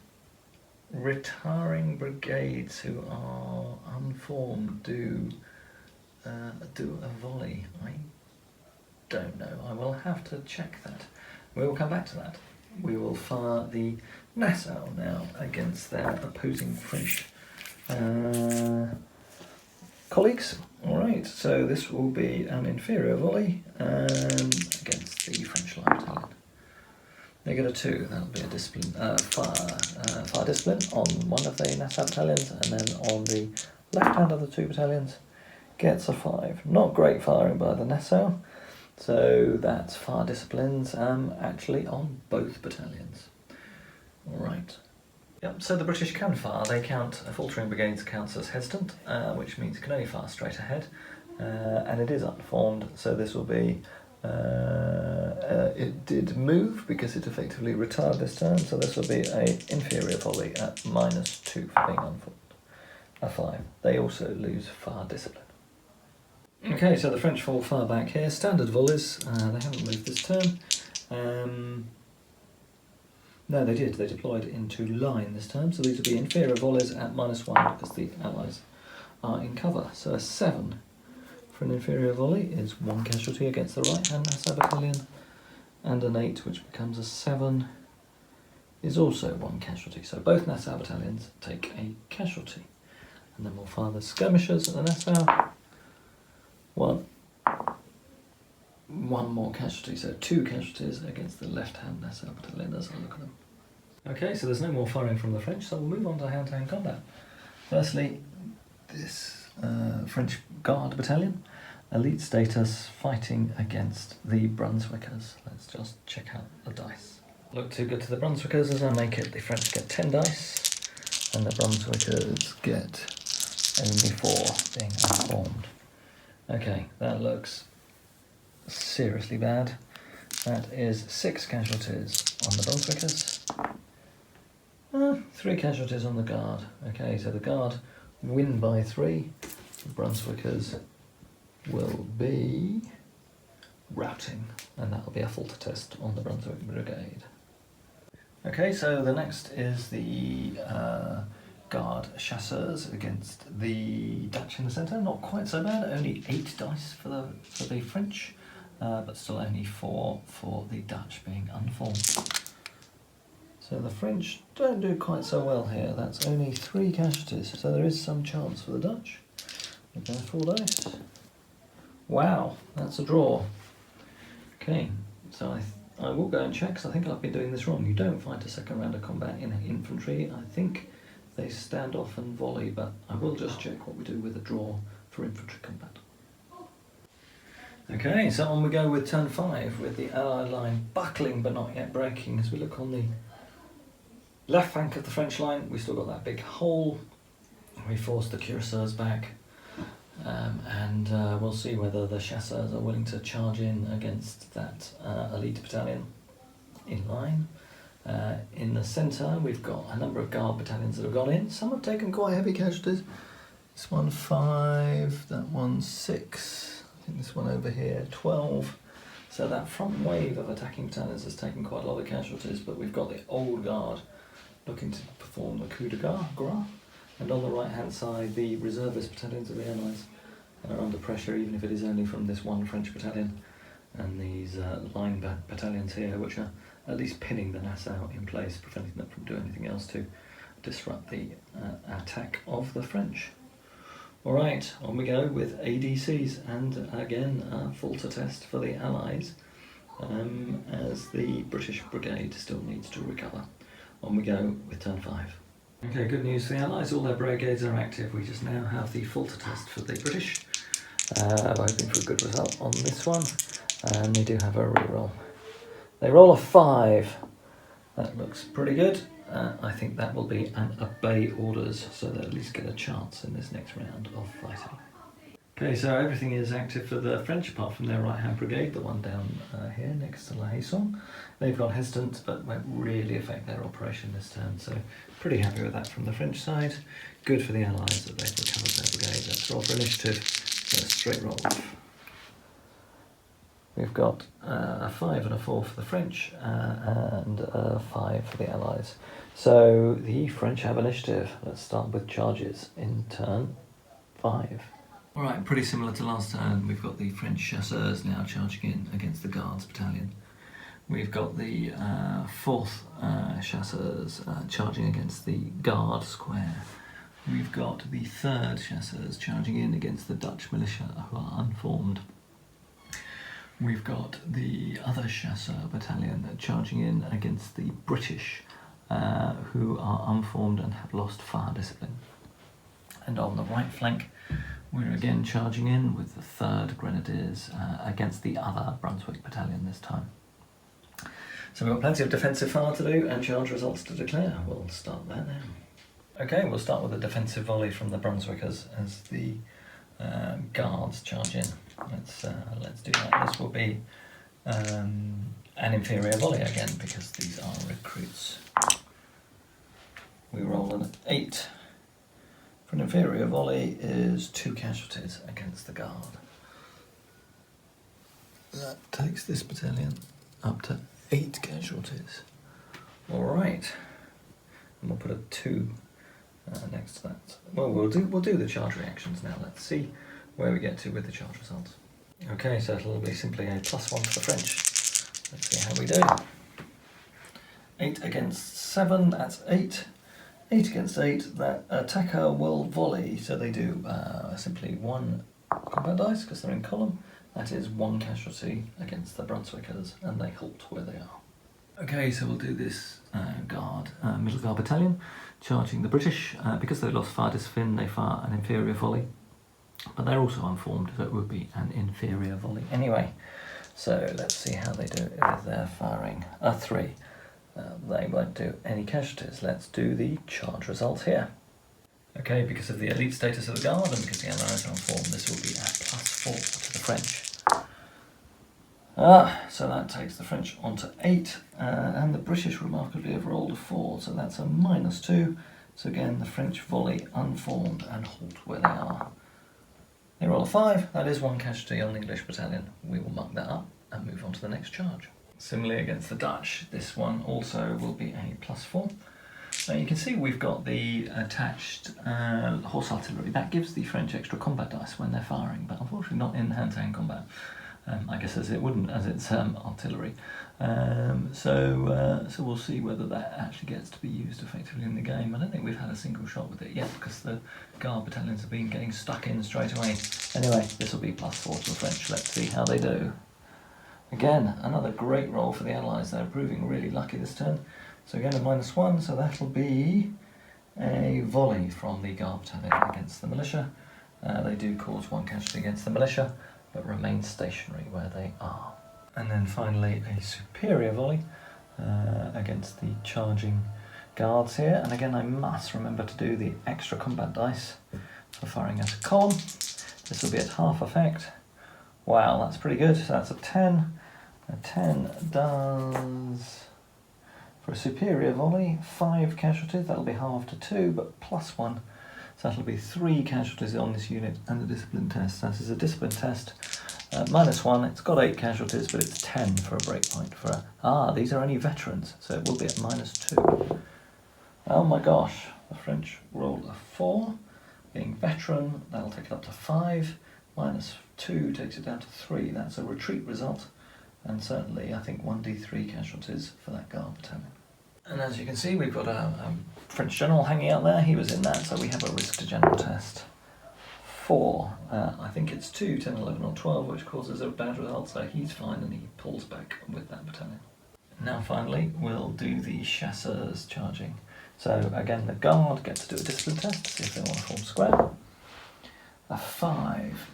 retiring brigades who are unformed do a volley? I don't know. I will have to check that. We will come back to that. We will fire the Nassau now against their opposing French colleagues. Alright, so this will be an inferior volley against the French Light Battalion. They get a 2, that'll be a discipline, fire discipline on one of the Nassau battalions, and then on the left hand of the 2 battalions gets a 5. Not great firing by the Nassau, so that's fire disciplines actually on both battalions. Alright. Yep, so the British can fire. They count, faltering brigades counts as hesitant, which means it can only fire straight ahead, and it is unformed, so this will be it did move because it effectively retired this turn, so this will be a inferior volley at -2 for being unformed. A 5. They also lose fire discipline. Okay, so the French fall far back here. Standard volleys. They haven't moved this turn. No, they did. They deployed into line this turn, so these will be inferior volleys at -1 because the Allies are in cover. So a 7. For an inferior volley is 1 casualty against the right-hand Nassau battalion, and an 8, which becomes a 7, is also 1 casualty. So both Nassau battalions take a casualty. And then we'll fire the skirmishers at the Nassau. 1 more casualty, so 2 casualties against the left-hand Nassau battalion as I look at them. Okay, so there's no more firing from the French, so we'll move on to hand-to-hand combat. Firstly, this French Guard battalion, elite status, fighting against the Brunswickers. Let's just check out the dice. Look too good to the Brunswickers as I make it. The French get 10 dice, and the Brunswickers get only 4, being unformed. Okay, that looks seriously bad. That is 6 casualties on the Brunswickers. 3 casualties on the Guard. Okay, so the Guard win by 3. The Brunswickers will be routing, and that will be a falter test on the Brunswick Brigade. Okay, so the next is the Guard Chassers against the Dutch in the centre. Not quite so bad, only 8 dice for the French, but still only 4 for the Dutch being unformed. So the French don't do quite so well here. That's only 3 casualties, so there is some chance for the Dutch. With their 4 dice. Wow, that's a draw. Okay, so I will go and check, because I think I've been doing this wrong. You don't fight a second round of combat in infantry. I think they stand off and volley, but I will just check what we do with a draw for infantry combat. Okay, so on we go with turn 5, with the Allied line buckling but not yet breaking. As we look on the left flank of the French line, we've still got that big hole. We force the cuirassiers back, and we'll see whether the Chasseurs are willing to charge in against that elite battalion in line. In the centre, we've got a number of Guard battalions that have gone in. Some have taken quite heavy casualties. This one 5, that one 6, I think this one over here 12. So that front wave of attacking battalions has taken quite a lot of casualties, but we've got the old Guard looking to perform the coup de grace, and on the right hand side the reservist battalions of the Allies are under pressure, even if it is only from this one French battalion, and these line battalions here, which are at least pinning the Nassau in place, preventing them from doing anything else to disrupt the attack of the French. Alright, on we go with ADCs, and again a falter test for the Allies, as the British Brigade still needs to recover. On we go with turn 5. Okay, good news for the Allies, all their brigades are active. We just now have the falter test for the British. We're hoping for a good result on this one, and they do have a reroll. They roll a 5. That looks pretty good. I think that will be an obey orders, so they'll at least get a chance in this next round of fighting. Okay, so everything is active for the French apart from their right-hand brigade, the one down here next to La Haison. They've got hesitant, but won't really affect their operation this turn, so pretty happy with that from the French side. Good for the Allies that they've recovered their brigade. Let's roll for initiative. So straight roll. We've got a 5 and a 4 for the French and a 5 for the Allies. So the French have initiative. Let's start with charges in turn 5. Alright, pretty similar to last turn. We've got the French Chassers now charging in against the Guards Battalion. We've got the 4th Chasseurs charging against the Guard Square. We've got the 3rd Chasseurs charging in against the Dutch militia who are unformed. We've got the other Chasseur battalion charging in against the British who are unformed and have lost fire discipline. And on the right flank, we're again charging in with the 3rd Grenadiers against the other Brunswick battalion this time. So we've got plenty of defensive fire to do and charge results to declare. We'll start there now. Okay, we'll start with a defensive volley from the Brunswickers as the Guards charge in. Let's do that. This will be an inferior volley again because these are recruits. We roll an 8. For an inferior volley is 2 casualties against the Guard. That takes this battalion up to 8 casualties. Alright. And we'll put a 2 next to that. Well, we'll do the charge reactions now. Let's see where we get to with the charge results. Okay, so it'll be simply a +1 for the French. Let's see how we do. 8 against 7, that's 8. 8 against 8, that attacker will volley, so they do simply 1 combat dice because they're in column. That is 1 casualty against the Brunswickers, and they halt where they are. Okay, so we'll do this middle guard battalion, charging the British. Because they lost fire discipline, they fire an inferior volley, but they're also unformed, so it would be an inferior volley anyway. So let's see how they do with their firing. A 3. They won't do any casualties. Let's do the charge results here. Okay, because of the elite status of the Guard and because the Allies are unformed, this will be a +4 to the French. So that takes the French on to 8, and the British remarkably have rolled a 4, so that's a -2. So again, the French volley unformed and halt where they are. They roll a 5, that is 1 casualty on the English battalion. We will mark that up and move on to the next charge. Similarly against the Dutch, this one also will be a +4. Now you can see we've got the attached horse artillery. That gives the French extra combat dice when they're firing, but unfortunately not in hand-to-hand combat. I guess as it wouldn't, as it's artillery. So we'll see whether that actually gets to be used effectively in the game. I don't think we've had a single shot with it yet because the Guard battalions have been getting stuck in straight away. Anyway, this will be +4 to the French. Let's see how they do. Again, another great roll for the Allies. They're proving really lucky this turn. So again, a -1, so that'll be a volley from the Guard battalion against the militia. They do cause 1 casualty against the militia, but remain stationary where they are. And then finally, a superior volley against the charging Guards here. And again, I must remember to do the extra combat dice for firing as a column. This will be at half effect. Wow, that's pretty good. So that's a 10. A 10 does, for a superior volley, 5 casualties. That'll be halved to 2, but +1. So that'll be 3 casualties on this unit and the discipline test. That is a discipline test. -1, it's got 8 casualties, but it's 10 for a breakpoint. These are only veterans, so it will be at -2. Oh my gosh, the French rolled a 4. Being veteran, that'll take it up to 5. -2 takes it down to 3. That's a retreat result, and certainly I think 1d3 casualties for that Guard battalion. And as you can see, we've got a French general hanging out there. He was in that, so we have a risk to general test 4. I think it's 2, 10, 11 or 12, which causes a bad result, so he's fine and he pulls back with that battalion. Now finally, we'll do the Chasseurs charging. So again, the guard gets to do a discipline test to see if they want to form square. A 5.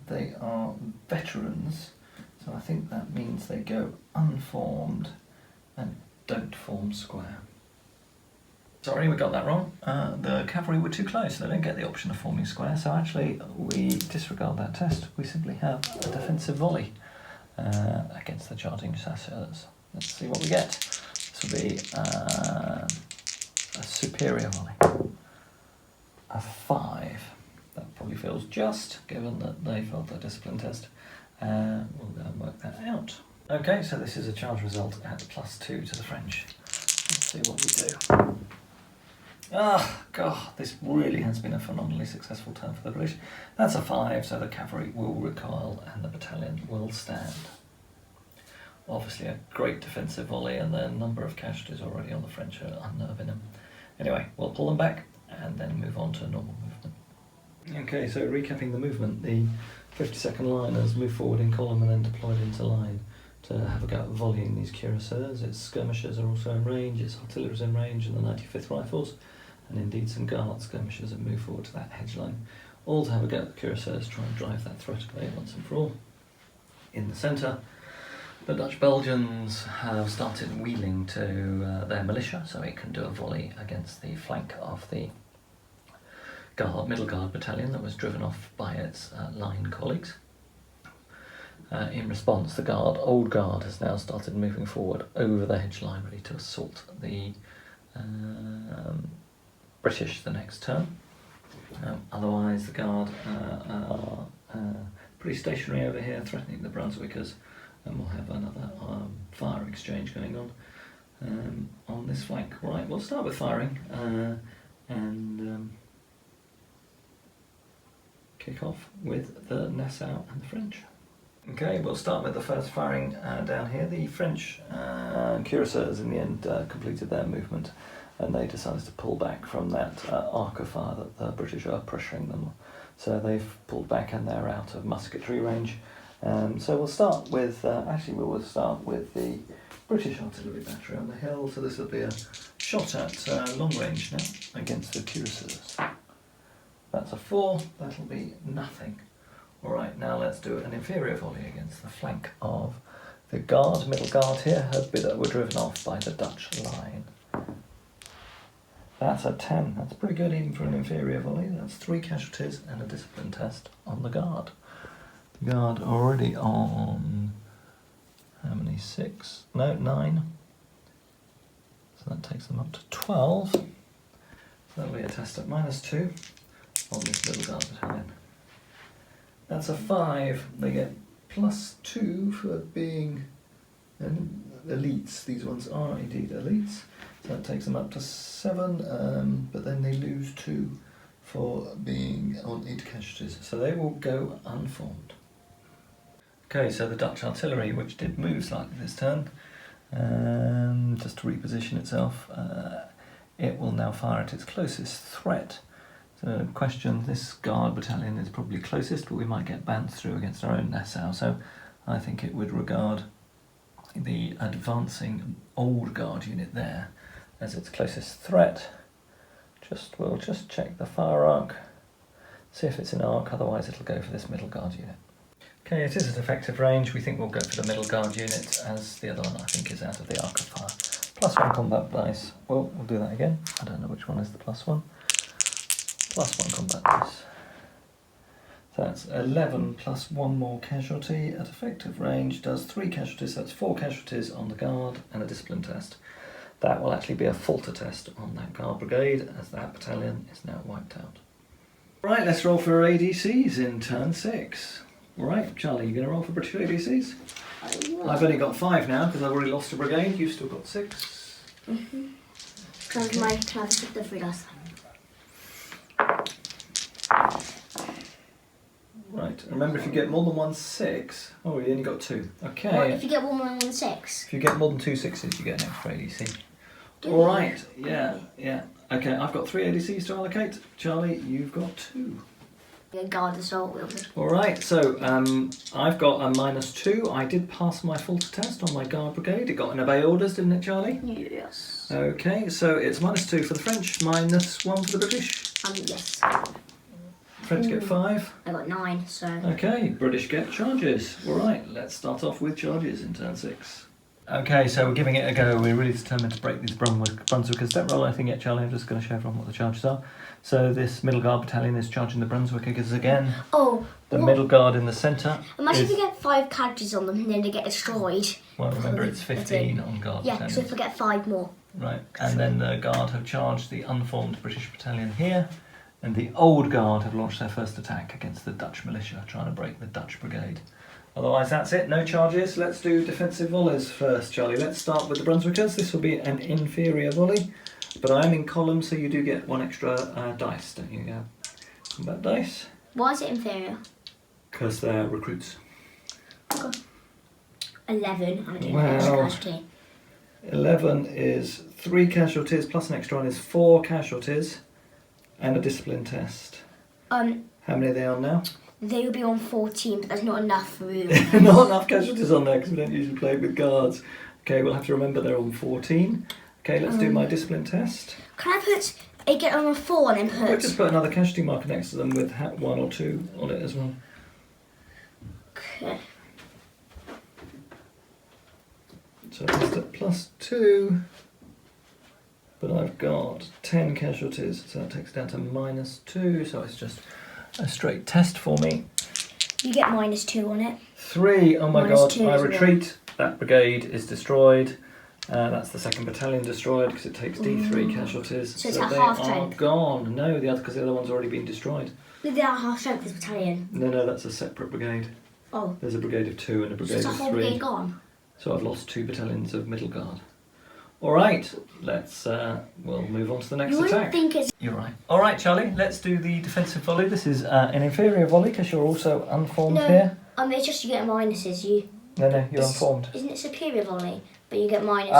They are veterans, so I think that means they go unformed and don't form square. Sorry, we got that wrong. The cavalry were too close, they don't get the option of forming square, so actually we disregard that test. We simply have a defensive volley against the charging chasseurs. Let's see what we get. This will be a superior volley. A 5. That probably feels just, given that they failed their discipline test. We'll go and work that out. Okay, so this is a charge result at +2 to the French. Let's see what we do. Ah, God, this really has been a phenomenally successful turn for the British. That's a 5, so the cavalry will recoil and the battalion will stand. Obviously a great defensive volley, and the number of casualties already on the French are unnerving them. Anyway, we'll pull them back and then move on to normal movement. Okay, so recapping the movement, the 52nd liners move forward in column and then deployed into line to have a go at volleying these cuirassiers. Its skirmishers are also in range, its artillery is in range, and the 95th Rifles, and indeed some guard skirmishers have moved forward to that hedge line, all to have a go at the cuirassiers, try and drive that threat away once and for all. In the centre, the Dutch Belgians have started wheeling to their militia, so it can do a volley against the flank of the middle guard battalion that was driven off by its line colleagues. In response, the old guard has now started moving forward over the hedge line, ready to assault the British the next turn. Otherwise, the guard are pretty stationary over here, threatening the Brunswickers, and we'll have another fire exchange going on this flank. Right, we'll start with firing and kick off with the Nassau and the French. Okay, we'll start with the first firing down here. The French cuirassiers in the end completed their movement, and they decided to pull back from that arc of fire that the British are pressuring them. So they've pulled back and they're out of musketry range. So we'll start with, we will start with the British artillery battery on the hill. So this will be a shot at long range now against the cuirassiers. That's a 4, that'll be nothing. Alright, now let's do an inferior volley against the flank of the guard. Middle guard here were driven off by the Dutch line. That's a 10, that's pretty good even for an inferior volley. That's 3 casualties and a discipline test on the guard. The guard already on, how many, 6? No, 9. So that takes them up to 12. So that'll be a test at -2 on this middle guard battalion. That's a 5. They get +2 for being elites. These ones are indeed elites. So that takes them up to 7, but then they lose 2 for being on 8 casualties. So they will go unformed. Okay, so the Dutch artillery, which did move slightly this turn, just to reposition itself, it will now fire at its closest threat. So question, this guard battalion is probably closest, but we might get bounced through against our own Nassau, so I think it would regard the advancing old guard unit there as its closest threat. We'll just check the fire arc, see if it's an arc, otherwise it'll go for this middle guard unit. Okay, it is at effective range. We think we'll go for the middle guard unit, as the other one I think is out of the arc of fire. +1 combat dice. Well, we'll do that again. I don't know which one is the +1. +1 combat dice. So that's 11 plus 1 more casualty at effective range, does 3 casualties, that's 4 casualties on the guard and a discipline test. That will actually be a falter test on that guard brigade, as that battalion is now wiped out. Right, let's roll for ADCs in turn 6. Right, Charlie, you going to roll for British ADCs? I've only got 5 now because I've already lost a brigade. You've still got 6. Because my class took the 3 last time. Right, remember if you get more than 1 6, oh, you only got 2. Okay. What if you get more than 1 6? If you get more than 2 6s, you get an extra ADC. Alright, yeah. Okay, I've got 3 ADCs to allocate. Charlie, you've got 2. Guard assault wielded. Alright, so I've got a -2. I did pass my filter test on my guard brigade. It got an obey orders, didn't it, Charlie? Yes. Okay, so it's -2 for the French, -1 for the British. Yes. French get 5. I got 9, so. Okay, British get charges. Alright, let's start off with charges in turn 6. Okay, so we're giving it a go. We're really determined to break these Brunswickers. Don't roll anything yet, Charlie. I'm just going to show everyone what the charges are. So this middle guard battalion is charging the Brunswickers again. Oh. The middle guard in the centre. Imagine if you get 5 casualties on them and then they get destroyed. Well, remember it's 15 on guard Yeah, battalions. so if we get 5 more. Right, and then the guard have charged the unformed British battalion here. And the old guard have launched their first attack against the Dutch militia, trying to break the Dutch brigade. Otherwise, that's it. No charges. Let's do defensive volleys first, Charlie. Let's start with the Brunswickers. This will be an inferior volley, but I am in column, so you do get 1 extra dice, don't you? Yeah. Combat dice. Why is it inferior? Because they're recruits. Okay. 11, and I didn't Wow. get an extra casualty. 11 is 3 casualties, plus an extra one is 4 casualties, and a discipline test. How many are they on now? They will be on 14, but there's not enough room. Not enough casualties on there because we don't usually play with guards. Okay, we'll have to remember they're on 14. Okay, let's do my discipline test. Can I put a get on a 4 and then We'll put... just put another casualty marker next to them with 1 or 2 on it as well. Okay. So just at +2, but I've got 10 casualties, so that takes it down to -2, so it's just a straight test for me. You get -2 on it. 3, oh my god, -2 I as well. retreat. That brigade is destroyed. That's the 2nd battalion destroyed because it takes D3 casualties. So it's at they half are strength? gone. No, because the other one's already been destroyed. They are half strength, this battalion. No, that's a separate brigade. Oh. There's a brigade of 2 and a So brigade it's a of whole 3. brigade gone. So I've lost 2 battalions of middle guard. All right, let's we'll move on to the next You wouldn't attack. think it's... You're right. All right, Charlie, let's do the defensive volley. This is an inferior volley because you're also unformed here. It's just you get minuses. You. No, you're unformed. Isn't it superior volley? But you get -2.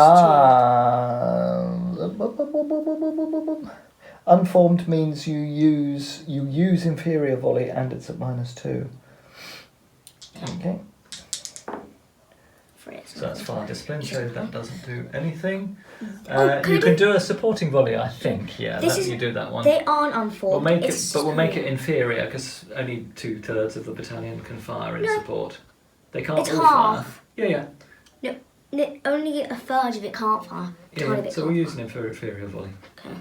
Unformed means you use inferior volley and it's at -2. Okay. So that's fire discipline, so that doesn't do anything. You can do a supporting volley, I think. Yeah, you do that one. They aren't unformed. We'll make it inferior because only 2/3 of the battalion can fire in support. They can't It's all half. fire. Yeah. No, only a third of it can't fire. Yeah, so we'll use an inferior volley. Okay.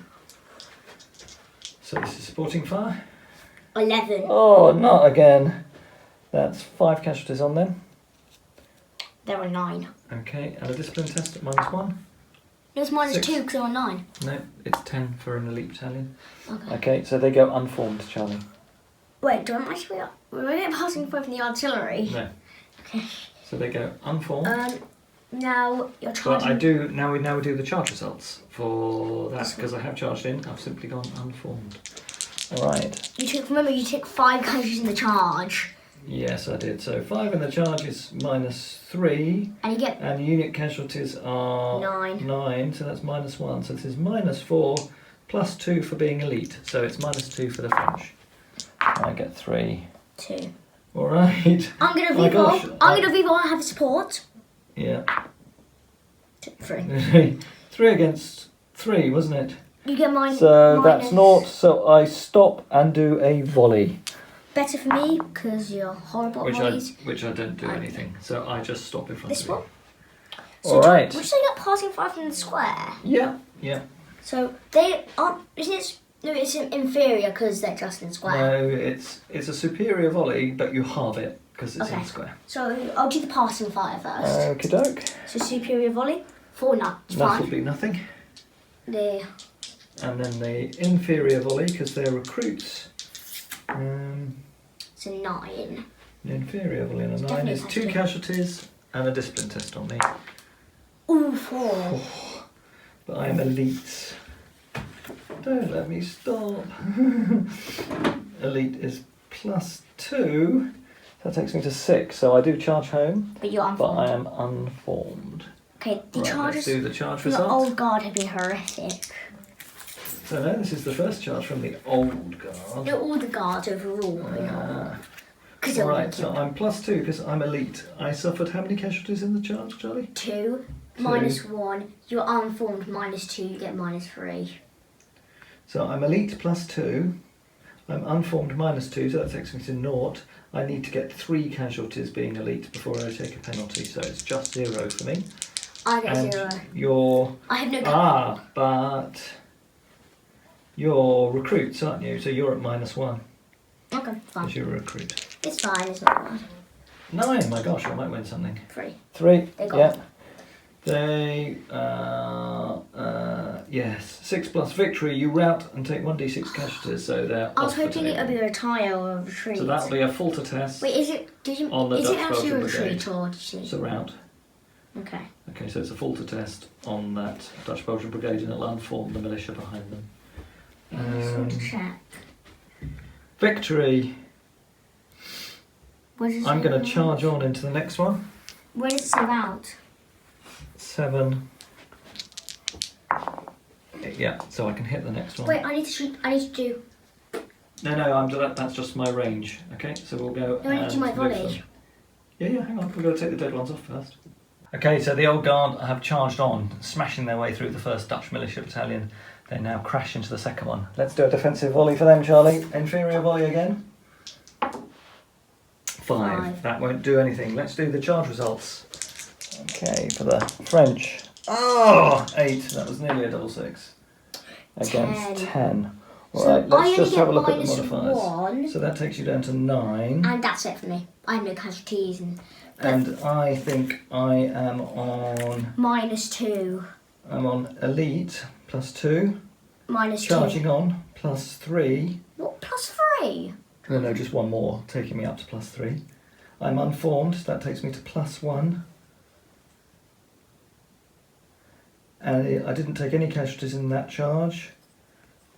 So this is supporting fire. 11. Oh, not again. That's 5 casualties on them. There are 9. Okay, and a discipline test at -1. No, it's -2 6. because there are 9. No, it's 10 for an elite battalion. Okay. Okay, so they go unformed, Charlie. Wait, do I actually... We're getting passing through from the artillery. No. Okay. So they go unformed. Now you're But charging... now we do the charge results for that because I have charged in. I've simply gone unformed. All right. Remember, you took 5 casualties in the charge. Yes, I did. So 5 in the charge is -3. And you get... And the unit casualties are 9, so that's -1. So this is -4 plus 2 for being elite. So it's -2 for the French. I get 3. 2. All right. I'm gonna My reroll. gosh, I'm gonna reroll and have support. Yeah. 3. 3 against 3, wasn't it? You get So that's naught. So I stop and do a volley. Better for me because you're horrible at volleys. Which I don't do anything. So I just stop in front This of you. one. So All right. Would you say you get passing 5 from the square? Yeah. So they aren't. Isn't it? No, it's inferior because they're just in square. No, it's a superior volley, but you halve it because it's in square. So I'll do the passing fire first. Okie doke. So superior volley, 4 nuts. That will be nothing. There. And then the inferior volley, because they're recruits. It's a 9. The inferior volley on a 9 definitely is 2 casualty. casualties and a discipline test on me. Ooh, 4. But I am elite. Don't let me stop. Elite is +2. That takes me to 6. So I do charge home. But you're But unformed. I am unformed. Okay, the Right, charges let's do the charge from the results. old guard have been horrific. So now this is the first charge from the old guard. They're all the guards overall. Right, so I'm +2 because I'm elite. I suffered how many casualties in the charge, Charlie? 2. -1. You're unformed -2. You get -3. So I'm elite +2. I'm unformed -2, so that takes me to 0. I need to get 3 casualties being elite before I take a penalty, so it's just 0 for me. I get And 0. You're... I have no... but you're recruits, aren't you? So you're at -1 Okay, fine. because you're a recruit. It's fine, it's not bad. 9, my gosh, I might win something. 3. 3, They got yeah. They, yes, 6 plus victory, you rout and take 1d6 casualties, so they're I was off the hoping it would table. be a retire or a retreat. So that'll be a Fulter test. Wait, is it? Did you? On the Is it Dutch actually a Belgian retreat Brigade. or did you? It's a rout. Okay. Okay, so it's a Fulter test on that Dutch Belgian Brigade, and it'll unform the militia behind them. Just want to check. Victory. What does it I'm say going to about? charge on into the next one. Where does it say about? 7. Yeah, so I can hit the next one. Wait, I need to shoot. I need to do. No, that's just my range. Okay, so we'll go. No, I need to do my and move volley. them. Yeah, hang on. We've got to take the dead ones off first. Okay, so the old guard have charged on, smashing their way through the first Dutch militia battalion. They now crash into the second one. Let's do a defensive volley for them, Charlie. Inferior volley again. 5. That won't do anything. Let's do the charge results. Okay, for the French. Oh, 8. That was nearly a double 6. Against 10. So Right, I let's only just get have a look at the -1, modifiers. So that takes you down to 9. and that's it for me. I have no casualties and. And I think I am on... -2. I'm on elite +2. -2. Charging on +3. What? +3? No, just one more, taking me up to +3. I'm unformed, that takes me to +1. And I didn't take any casualties in that charge.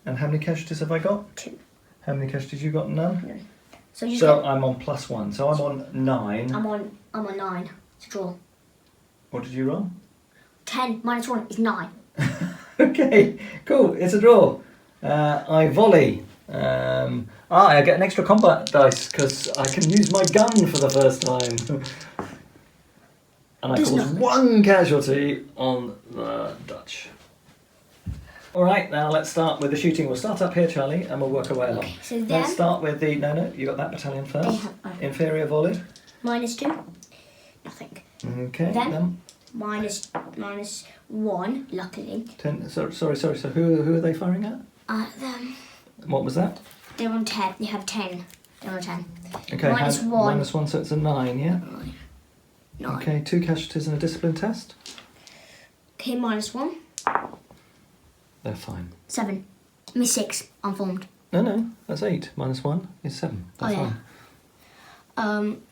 And how many casualties have I got? 2. How many casualties you got? None? No. So you So get, I'm on +1, so I'm on 9. I'm on 9. It's a draw. What did you roll? 10 -1 is 9. Okay, cool, it's a draw. I volley. I get an extra combat dice because I can use my gun for the first time. And I Does cause nothing. 1 casualty on the Dutch. Alright, now let's start with the shooting. We'll start up here, Charlie, and we'll work our way along. Okay, so Let's then start with the... No, you got that battalion first. Inferior volley. -2. Nothing. Okay, Then? -1, luckily. 10, sorry, so who are they firing at? Then What was that? they're on 10. They have 10. They're on 10. Okay, -1. -1, so it's a 9, yeah? 9. Okay, 2 casualties and a discipline test. Okay, -1. They're fine. 7. I mean 6. Unformed. No, that's 8. -1 is 7. That's yeah. fine.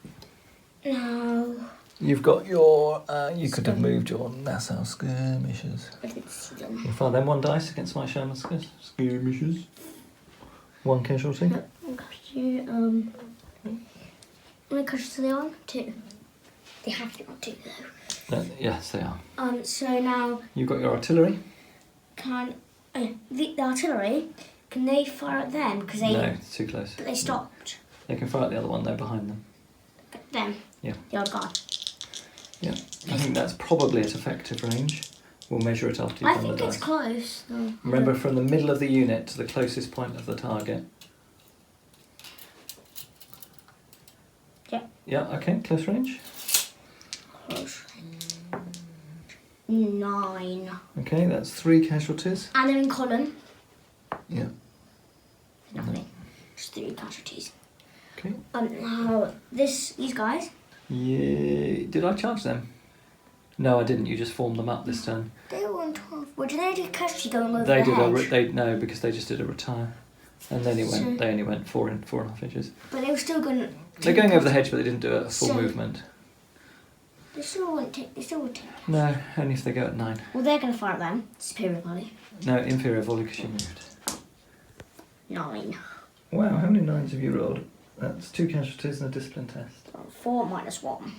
No. You've got your... you could have moved your Nassau skirmishers. I didn't see them. You fire them 1 dice against my Sherman skirmishers. 1 casualty. No, how many casualties are they on? 2. They have to be on 2 though. Yes, they are. So now You've got your artillery. can the artillery, can they fire at them? Because they No, it's too close. but they stopped. They can fire at the other one, they're behind them. Them. Yeah. The old guard. Yeah, I think that's probably at effective range. We'll measure it after you've I done the think it's dice. close. Though. Remember, from the middle of the unit to the closest point of the target. Yeah. Yeah, okay, close range. Close. 9. Okay, that's 3 casualties. And they're in column. Yeah. Nothing. Just 3 casualties. Okay. Now these guys. Yeah. Did I charge them? No, I didn't. You just formed them up this turn. They were on 12. Well, did they do casualty going over They the did hedge? no, because they just did a retire, and then they only went 4.5 inches. But they were still going. They're going over the hedge, but they didn't do a full So- movement. They still won't take. They still would take. No, only if they go at 9. Well, they're going to fire at them. Superior volley. No, inferior volley because you moved. 9. Wow, how many 9s have you rolled? That's 2 casualties and a discipline test. 4 -1,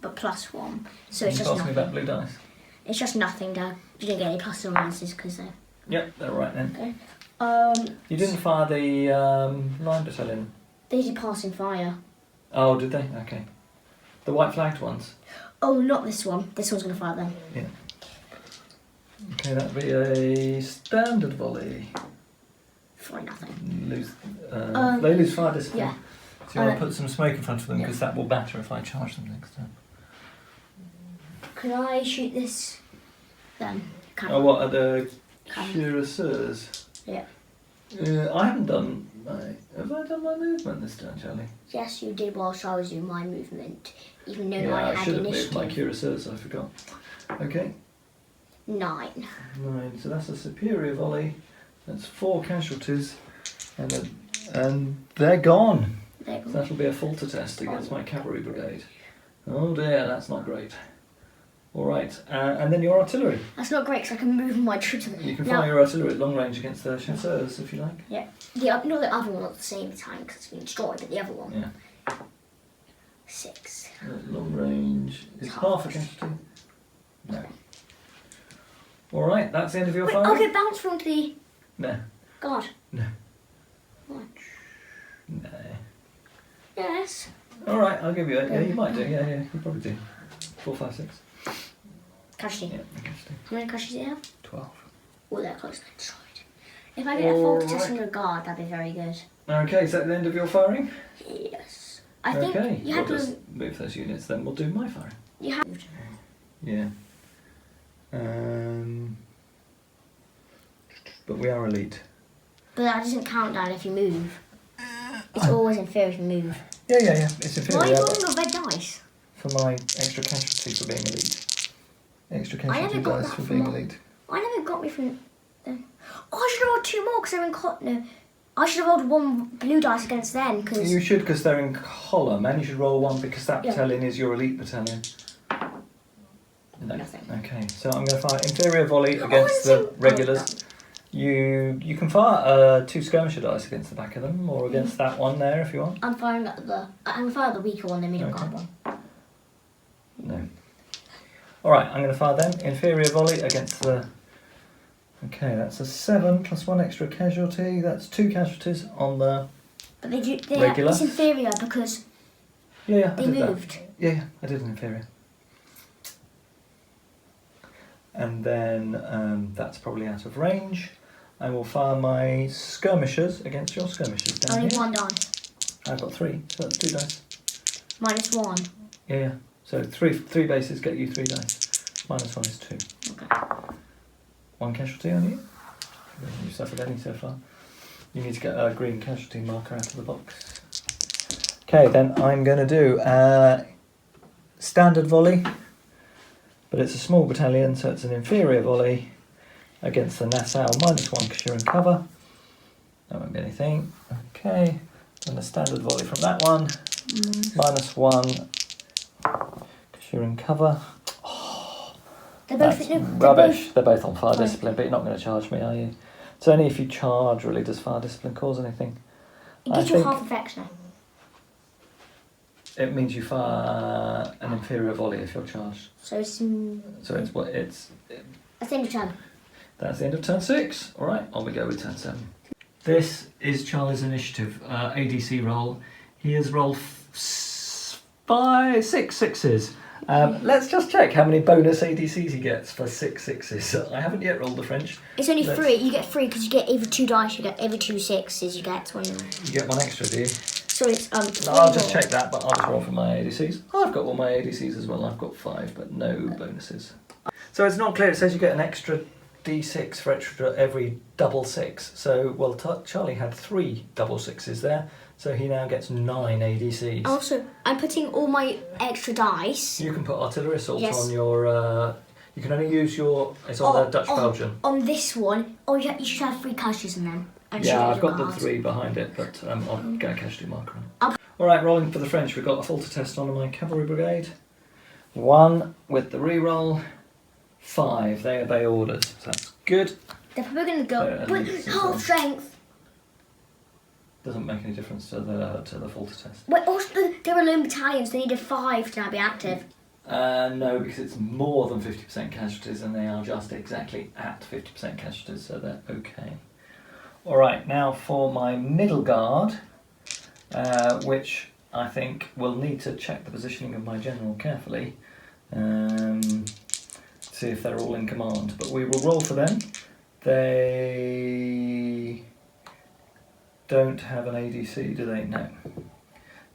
but +1. So it's Can just you pass me nothing. that blue dice? It's just nothing, though. You didn't get any pluses or minuses because they. Yep, they're right then. Okay. You didn't fire the line battalion. They did passing fire. Oh, did they? Okay. The white flagged ones. Oh, not this one. This one's going to fire them. Yeah. Okay, that'd be a standard volley. For nothing. They lose fire discipline. Yeah. So you want to put some smoke in front of them because that will batter if I charge them next time. Can I shoot this then? Oh, what are the cuirassiers? Yeah. I haven't done have I done my movement this turn, Charlie? Yes, you did whilst I was doing my movement, even though I I had should have moved initiative. my cuirassiers, I forgot. Okay. 9. 9, so that's a superior volley. That's 4 casualties, and they're gone. So that'll be a falter test against my cavalry brigade. Oh dear, that's not great. All right, and then your artillery. That's not great because I can move my troops. You can fire your artillery at long range against the chasseurs if you like. Yeah, not the other one at the same time because it's been destroyed, but the other one. Yeah. 6. At long range is half a casualty. No. All right, that's the end of your firing. I'll get bounced from the. No. God. No. What? No. Yes. All right, I'll give you it. Yeah, you might do. Yeah, you probably do. 4, 5, 6. Casualty. Yeah, casualty. How many casualties do you have? 12. Oh, they're close. Destroyed. If I get a full test on the guard, that'd be very good. Okay, is that the end of your firing? Yes. I think you have we'll to. just move those units, then we'll do my firing. You have. Yeah. But we are elite. But that doesn't count down if you move. It's always inferior if you move. Yeah. It's inferior. Why are you rolling a red dice? For my extra casualty for being elite. Extra I casualty never got dice that for from being mine. elite. I never got me from. Oh, I should have rolled 2 more because they're in no. I should have rolled 1 blue dice against them because. You should because they're in column, and you should roll 1 because that Yeah. battalion is your elite battalion. No. Nothing. Okay, so I'm going to fire inferior volley against the regulars. You can fire 2 skirmisher dice against the back of them, or against that one there if you want. I'm firing the weaker one, the middle guard one. No. Alright, I'm going to fire them. Inferior volley against the... Okay, that's a 7 plus 1 extra casualty. That's 2 casualties on the... But they regular. It's inferior because Yeah, they I did moved. That. Yeah, I did an inferior. And then that's probably out of range. I will fire my skirmishers against your skirmishers down Only here. 1 dice. I've got 3, so that's 2 dice. -1. Yeah. So 3 bases get you 3 dice. -1 is 2. Okay. 1 casualty on you. You've suffered any so far. You need to get a green casualty marker out of the box. Okay, then I'm going to do standard volley, but it's a small battalion, so it's an inferior volley against the Nassau, -1 because you're in cover. That won't be anything. Okay, and a standard volley from that one, -1 because you're in cover. They're That's both rubbish. They're both on fire Fine. discipline, but you're not going to charge me, are you? It's only if you charge, really, does fire discipline cause anything. It I gives you think half effects now. it means you fire an inferior volley if you're charged. So it's. So it's what it's. That's the end of turn. That's the end of turn 6. All right, on we go with turn 7. This is Charlie's initiative ADC roll. He has rolled 6 sixes. Let's just check how many bonus ADCs he gets for 6 sixes. I haven't yet rolled the French. It's only 3. You get 3 because you get every 2 dice. You get every 2 6s. You get 1. You get 1 extra, do you? So it's No, I'll just check that, but I'll just roll for my ADCs. I've got all my ADCs as well. I've got 5, but no bonuses. So it's not clear. It says you get an extra D6 for every double 6. So, well, Charlie had 3 double 6s there. So he now gets 9 ADCs. Also, I'm putting all my extra dice. You can put artillery assault Yes. on your... you can only use your... It's on the Dutch-Belgian. On this one, you should have 3 casualties in them. And Yeah, I've shoot got your the guard. 3 behind it, but I'll get a casualty marker on it. Alright, rolling for the French. We've got a falter test on my cavalry brigade. 1 with the reroll. 5. They obey orders. So that's good. They're probably going to go, Yeah, but and it's half strength. Doesn't make any difference to the falter test. Wait, also, they're alone battalions. They need a 5 to now be active. No, because it's more than 50% casualties and they are just exactly at 50% casualties, so they're okay. Alright, now for my middle guard, which I think will need to check the positioning of my general carefully, see if they're all in command. But we will roll for them. They don't have an ADC, do they? No.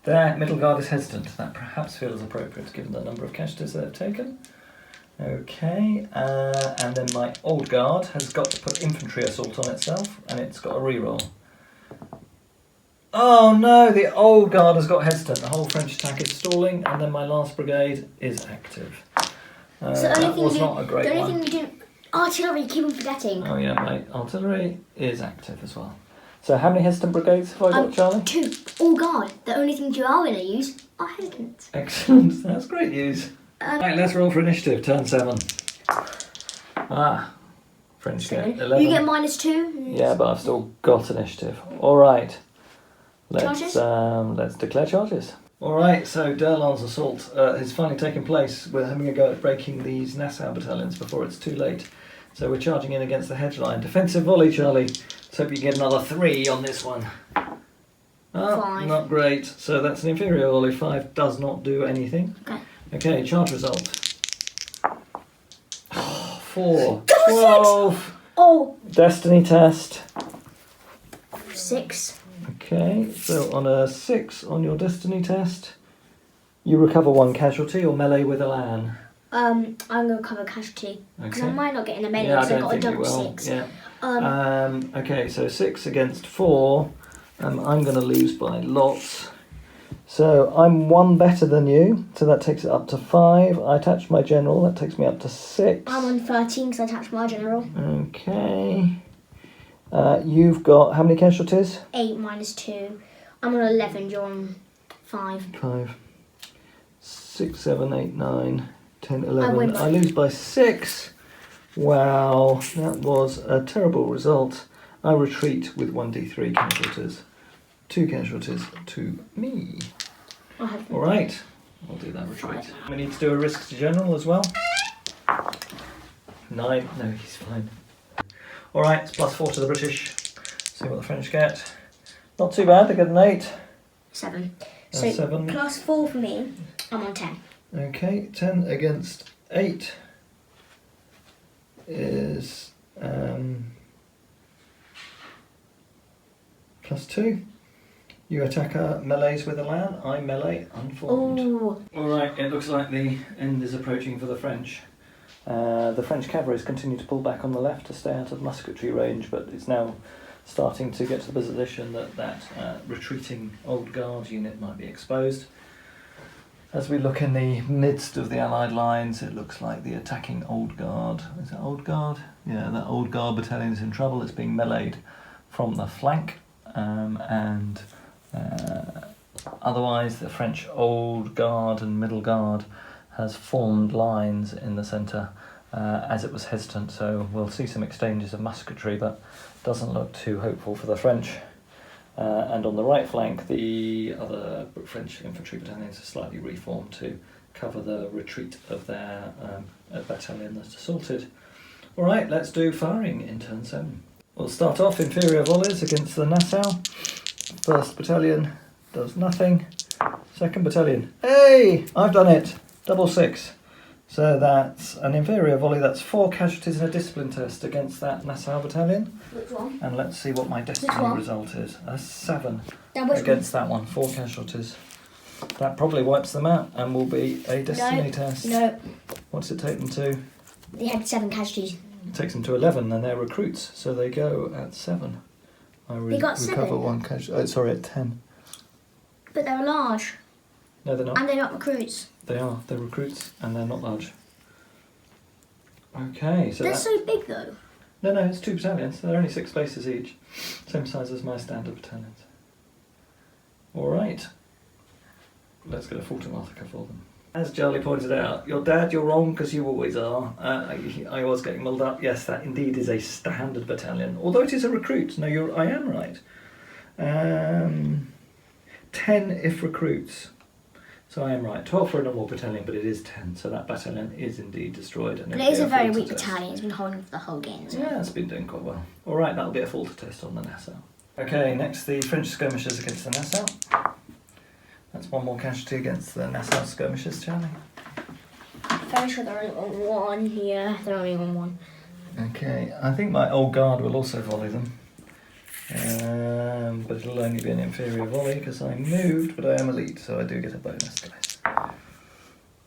Their middle guard is hesitant. That perhaps feels appropriate given the number of casualties they've taken. Okay, and then my old guard has got to put infantry assault on itself, and it's got a reroll. Oh no, the old guard has got hesitant. The whole French attack is stalling, and then my last brigade is active. That was not a great one. The only thing you do, artillery, keep on forgetting. Oh yeah, my artillery is active as well. So how many hesitant brigades have I got, Charlie? 2. All guard. The only things you are going to use are hesitant. Excellent, that's great news. Right, let's roll for initiative, turn 7. French get 11. You get -2. Yeah, but I've still got initiative. Alright, Charges? let's declare charges. Alright, so Derland's assault has finally taken place. We're having a go at breaking these Nassau battalions before it's too late. So we're charging in against the hedgeline. Defensive volley, Charlie. Let's hope you get another 3 on this one. 5. Not great. So that's an inferior volley. 5 does not do anything. Okay, charge result. 4. 12. Oh. Destiny test. 6. Okay, so on a 6 on your destiny test, you recover 1 casualty or melee with a LAN. I'm going to cover casualty because I might not get in a melee, Yeah, so I I've don't got a think you double will. 6. Yeah. Okay, so 6 against 4. I'm going to lose by lots. So I'm 1 better than you, so that takes it up to 5. I attach my general, that takes me up to 6. I'm on 13 because I attached my general. Okay. You've got how many casualties? 8 -2. I'm on 11, you're on 5. 5. 6, 7, 8, 9, 10, I 11. win by- I lose by 6. Wow, that was a terrible result. I retreat with 1d3 casualties. 2 casualties to me. Alright, I'll do that retreat. We need to do a risk to general as well. 9, no, he's fine. Alright, it's +4 to the British. See what the French get. Not too bad, they get an 8. 7. And So 7. +4 for me, I'm on 10. Okay, 10 against 8 is +2. You attack melees with a LAN, I melee unformed. Ooh. Alright, it looks like the end is approaching for the French. The French cavalry continue to pull back on the left to stay out of musketry range, but it's now starting to get to the position that retreating old guard unit might be exposed. As we look in the midst of the Allied lines, it looks like the attacking old guard, is it old guard? Yeah, that old guard battalion is in trouble. It's being meleeed from the flank, otherwise the French old guard and middle guard has formed lines in the centre as it was hesitant, so we'll see some exchanges of musketry, but doesn't look too hopeful for the French. And on the right flank, the other French infantry battalions are slightly reformed to cover the retreat of their battalion that's assaulted. Alright, let's do firing in turn 7. We'll start off inferior volleys against the Nassau. 1st battalion does nothing. 2nd battalion, hey! I've done it! Double 6. So that's an inferior volley, that's 4 casualties in a discipline test against that Nassau battalion. Which one? And let's see what my destiny result is. A 7 Now, against that one, 4 casualties. That probably wipes them out and will be a destiny test. No. What's it take them to? They had 7 casualties. It takes them to 11 and they're recruits, so they go at 7. They got 7? Recover 1 casualty. Sorry, at 10. But they're large. No, they're not. And they're not recruits. They are. They're recruits and they're not large. Okay, so they're so big though. No, it's 2 battalions. They're only 6 spaces each. Same size as my standard battalions. Alright. Let's get a Fulton Martha for them. As Charlie pointed out, your dad, you're wrong because you always are. I was getting mulled up. Yes, that indeed is a standard battalion. Although it is a recruit. No, I am right. 10 if recruits. So I am right. 12 for a normal battalion, but it is 10. So that battalion is indeed destroyed. And But it is a very weak battalion. It's been holding for the whole game. Yeah, it's been doing quite well. All right, that'll be a Falter test on the Nassau. Okay, next the French skirmishers against the Nassau. That's one more casualty against the Nassau skirmishers, Charlie. Very sure they're only on one. Yeah, they're only on one. Okay, I think my old guard will also volley them. But it'll only be an inferior volley because I moved, but I am elite, so I do get a bonus dice.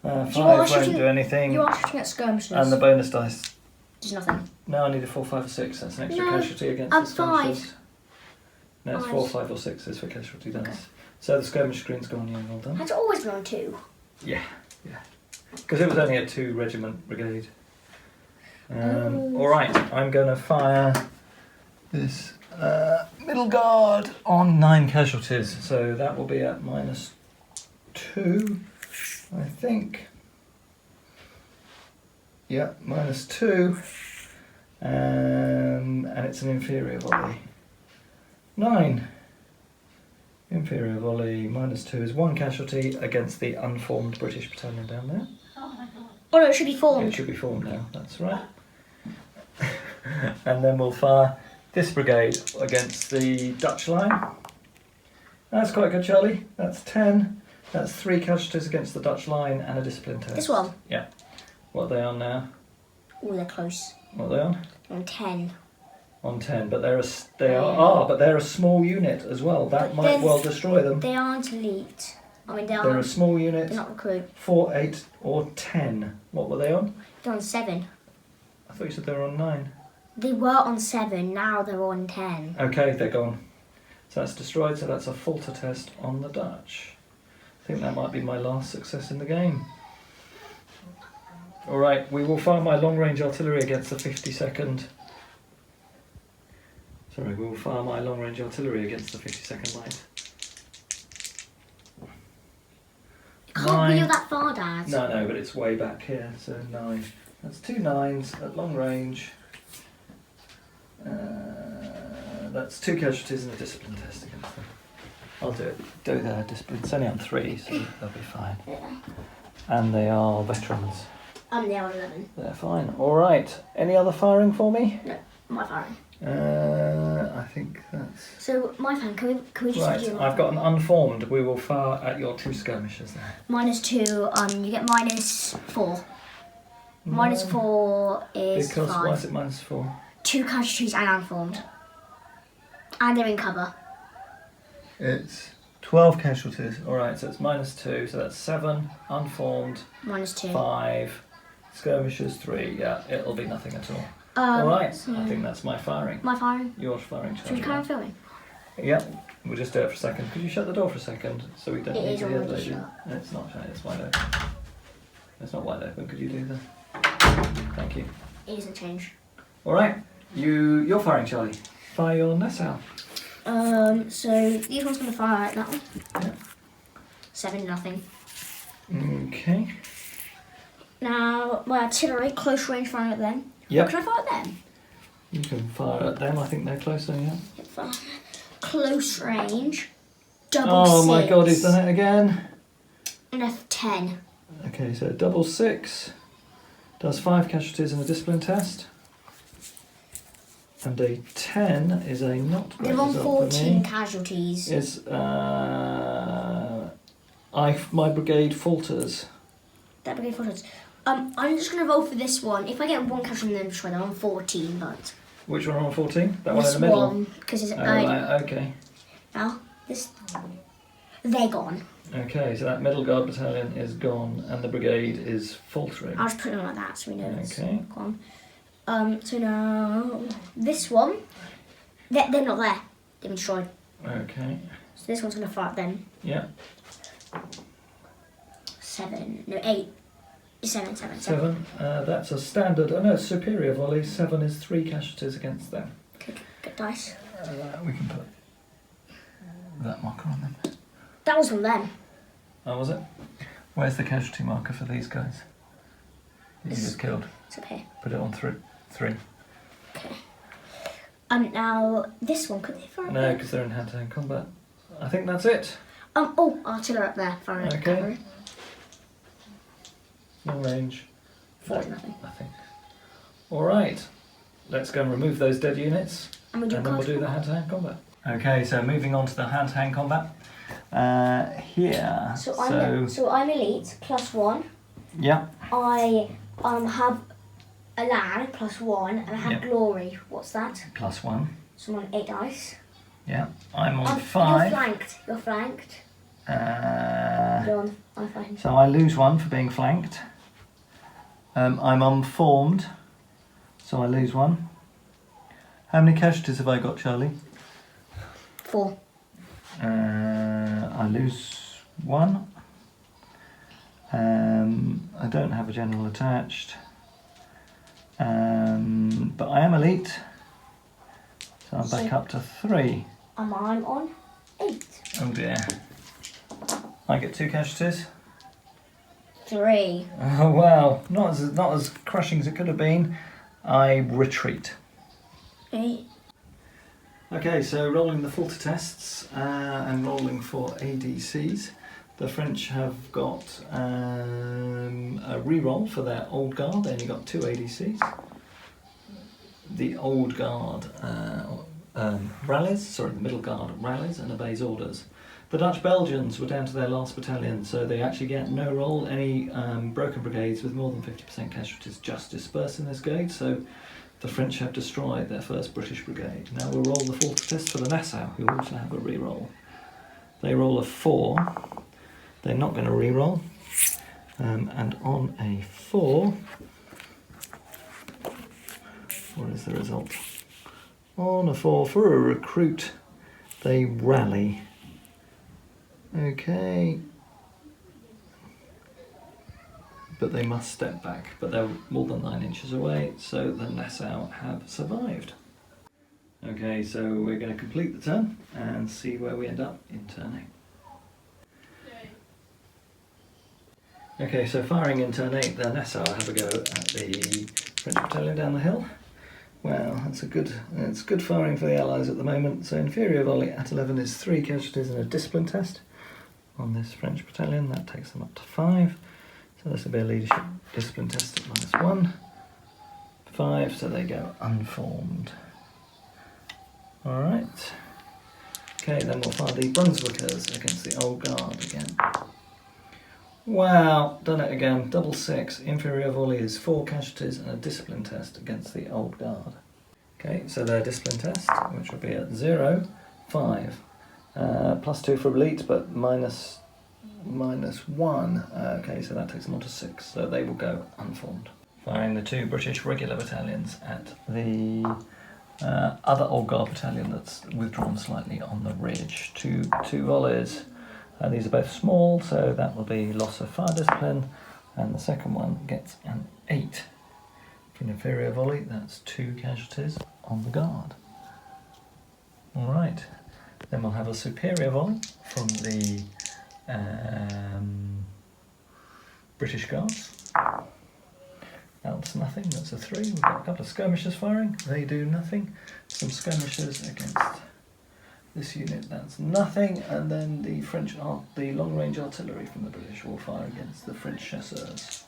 5 won't do anything. You are shooting at skirmishers. And the bonus dice. There's nothing. No, I need a 4, 5 or 6. That's an extra casualty against the skirmishers. 5. No, it's 4, 5 or 6 is for casualty dice. Okay. So the skirmish screen's gone, yeah, well done. Has it always been on 2? Yeah. Because it was only a 2-regiment brigade. Alright, I'm going to fire this middle guard on 9 casualties. So that will be at -2, I think. Yeah, -2. And it's an inferior volley. 9. Inferior volley, -2 is 1 casualty against the unformed British battalion down there. Oh no, it should be formed. It should be formed now, that's right. And then we'll fire this brigade against the Dutch line. That's quite good, Charlie. That's 10. That's 3 casualties against the Dutch line and a discipline test. This one? Yeah. What are they on now? Oh, they're close. What are they on? On 10. On 10, but they're a small unit as well. That might well destroy them. They aren't elite. I mean, they're a small unit. They're not recruit. 4, 8, or 10. What were they on? They're on 7. I thought you said they were on 9. They were on 7. Now they're on 10. Okay, they're gone. So that's destroyed. So that's a Falter test on the Dutch. I think that might be my last success in the game. All right, we will fire my long-range artillery against the 52nd. Sorry, we will fire my long-range artillery against the 52nd Light. Can't wheel that far, Dad. No, but it's way back here, so 9. That's 2 9s at long range. That's 2 casualties and a discipline test against them. I'll do their discipline. It's only on 3, so they'll be fine. Yeah. And they are veterans. They are 11. They're fine. All right. Any other firing for me? No, my firing. I think that's... So, my fan, can we just Right, do I've got an unformed. We will fire at your 2 skirmishers there. -2, you get -4. -4 is because 5. Why is it -4? 2 casualties and unformed. And they're in cover. It's 12 casualties. Alright, so it's -2, so that's 7, unformed, -2. 5, skirmishers 3. Yeah, it'll be nothing at all. Alright, I think that's my firing. My firing? Yours firing, Charlie. Should we carry on filming? Yep, we'll just do it for a second. Could you shut the door for a second so we don't It need is to hear the already lady? shut. No, it's not shut, it's wide open. It's not wide open, could you do that? Thank you. It isn't change. Alright, you're firing, Charlie. Fire your Nassau. So these one's going to fire at that one. Yeah. 7 nothing. Okay. Now my artillery close range firing at them. Yep. Can I fire at them? You can fire at them, I think they're closer, yeah. Close range. Double Oh 6. my god, he's done it again. And a 10. Okay, so double 6 does 5 casualties in a discipline test. And a 10 is a not great They're on result 14 for me. casualties. Is my brigade falters. That brigade falters. I'm just going to roll for this one. If I get 1 casualty, then I'm destroyed. I'm on 14, but... Which one on 14? That one This in the middle? one, because it's... right, okay. Now, this... They're gone. Okay, so that middle guard battalion is gone and the brigade is faltering. I'll just put it on like that so we know it's Okay. gone. So now, this one, they're not there. They've been destroyed. Okay. So this one's going to fire at them. Yeah. 8. 7. 7. That's a standard. Oh no, it's superior volley. 7 is 3 casualties against them. Good dice. We can put that marker on them. That was on them. Oh, was it? Where's the casualty marker for these guys? You just killed. It's up here. Put it on 3. Okay. Now this one, could they fire? No, because they're in hand-to-hand combat. I think that's it. Oh, artillery up there firing. Okay. Cavalry. Long range. 4. Nothing. Alright, let's go and remove those dead units. And then we'll do the hand-to-hand combat. Okay, so moving on to the hand-to-hand combat. Here. So I'm elite, +1. Yeah. I have Elan, +1, and I have glory. What's that? +1. So I'm on 8 dice. Yeah. I'm on 5. You're flanked. I'm fine. So I lose 1 for being flanked. I'm unformed, so I lose 1. How many casualties have I got, Charlie? 4. I lose 1. I don't have a general attached. But I am elite, so I'm back up to 3. I'm on 8. Oh dear. I get 2 casualties. 3. Oh wow, not as crushing as it could have been. I retreat. 8. Okay, so rolling the filter tests and rolling for ADCs. The French have got a re-roll for their old guard. They only got 2 ADCs. The old guard rallies, the middle guard rallies and obeys orders. The Dutch Belgians were down to their last battalion, so they actually get no roll. Any broken brigades with more than 50% casualties just disperse in this gate, so the French have destroyed their first British brigade. Now we'll roll the full test for the Nassau, who also have a re-roll. They roll a 4. They're not going to re-roll. And on a 4, what is the result? On a 4, for a recruit, they rally. Okay. But they must step back. But they're more than 9 inches away, so the Nassau have survived. Okay, so we're going to complete the turn and see where we end up in turn 8. Okay, so firing in turn 8, the Nassau have a go at the French battalion down the hill. Well, it's good firing for the Allies at the moment. So inferior volley at 11 is 3 casualties and a discipline test on this French battalion. That takes them up to 5. So this will be a leadership discipline test at -1. 5, so they go unformed. Alright. Okay, then we'll fire the Brunswickers against the old guard again. Wow, done it again. Double 6. Inferior volley is 4 casualties and a discipline test against the old guard. Okay, so their discipline test, which will be at 0, 5. +2 for elite, but -1. Okay, so that takes them on to 6. So they will go unformed. Firing the 2 British regular battalions at the other old guard battalion that's withdrawn slightly on the ridge. Two volleys. These are both small, so that will be loss of fire discipline, and the second one gets an 8. For an inferior volley, that's 2 casualties on the guard. Alright, then we'll have a superior volley from the British Guards. That's nothing, that's a 3. We've got a couple of skirmishers firing, they do nothing. Some skirmishers against this unit, that's nothing, and then the the long-range artillery from the British will fire against the French Chassers.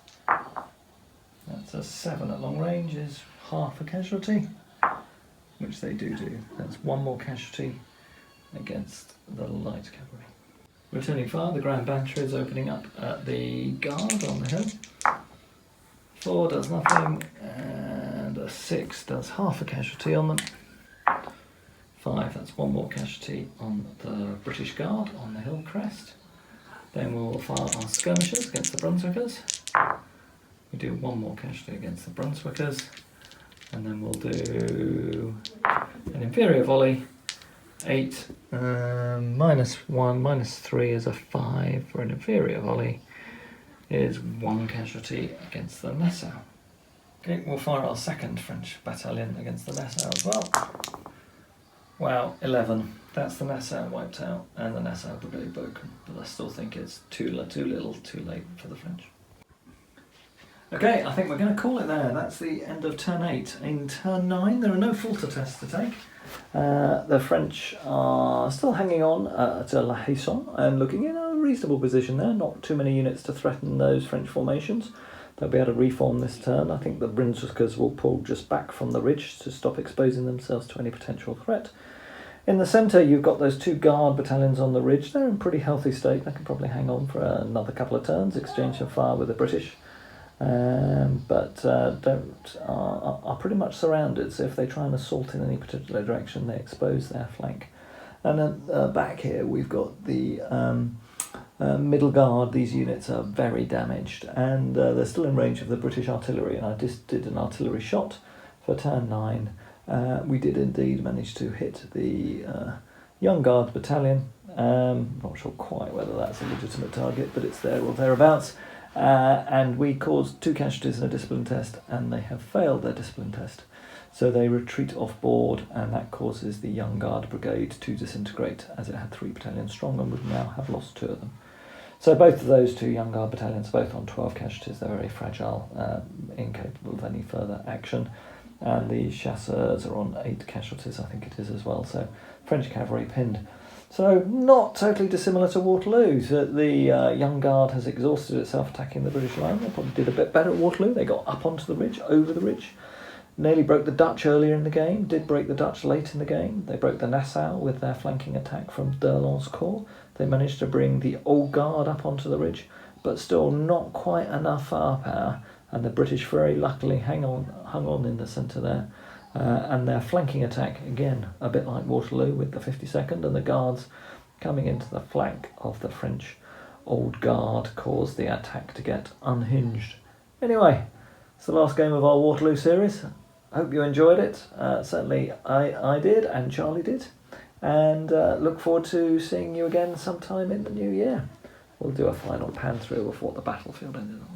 That's a 7 at long range, is half a casualty, which they do. That's 1 more casualty against the light cavalry. Returning fire, the Grand Battery is opening up at the guard on the hill. 4 does nothing, and a 6 does half a casualty on them. 5, that's 1 more casualty on the British Guard on the hill crest. Then we'll fire our skirmishers against the Brunswickers. We do 1 more casualty against the Brunswickers. And then we'll do an inferior volley. 8, -1, -3 is a 5 for an inferior volley. Is 1 casualty against the Nassau. Okay, we'll fire our second French battalion against the Nassau as well. Wow, 11. That's the Nassau wiped out, and the Nassau brigade broken. But I still think it's too little, too late for the French. Okay, I think we're going to call it there. That's the end of turn 8. In turn 9, there are no filter tests to take. The French are still hanging on to La Haisson and looking in a reasonable position there. Not too many units to threaten those French formations. They'll be able to reform this turn. I think the Brinswickers will pull just back from the ridge to stop exposing themselves to any potential threat. In the centre, you've got those 2 guard battalions on the ridge. They're in pretty healthy state. They can probably hang on for another couple of turns, exchange some fire with the British. But are pretty much surrounded, so if they try and assault in any particular direction, they expose their flank. And then back here, we've got the middle guard. These units are very damaged, and they're still in range of the British artillery, and I just did an artillery shot for turn 9. We did indeed manage to hit the Young Guards battalion. Not sure quite whether that's a legitimate target, but it's there or thereabouts. And we caused 2 casualties in a discipline test, and they have failed their discipline test. So they retreat off board, and that causes the Young Guard Brigade to disintegrate, as it had 3 battalions strong and would now have lost 2 of them. So both of those 2 Young Guard battalions, both on 12 casualties. They're very fragile, incapable of any further action. And the Chassers are on 8 casualties, I think it is as well. So French cavalry pinned. So not totally dissimilar to Waterloo. The Young Guard has exhausted itself attacking the British line. They probably did a bit better at Waterloo. They got up onto the ridge, over the ridge. Nearly broke the Dutch earlier in the game. Did break the Dutch late in the game. They broke the Nassau with their flanking attack from D'Erlon's corps. They managed to bring the Old Guard up onto the ridge, but still not quite enough firepower. And the British very luckily hung on in the centre there. And their flanking attack, again, a bit like Waterloo with the 52nd, and the Guards coming into the flank of the French Old Guard caused the attack to get unhinged. Anyway, it's the last game of our Waterloo series. I hope you enjoyed it. Certainly I did, and Charlie did. And look forward to seeing you again sometime in the new year. We'll do a final pan through of what the battlefield ended on.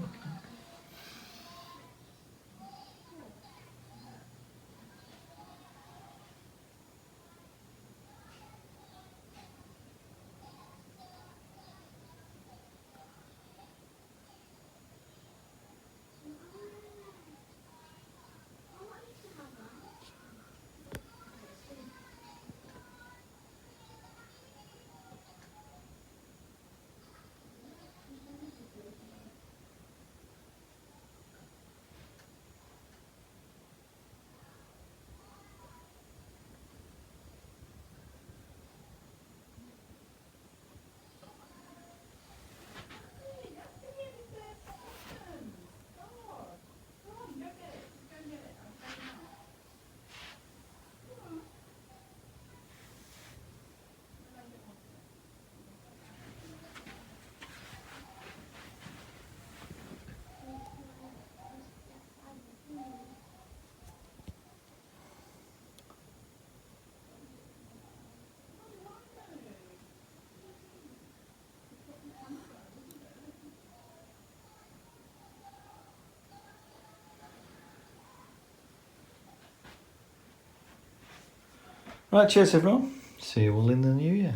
Right, cheers everyone. See you all in the new year.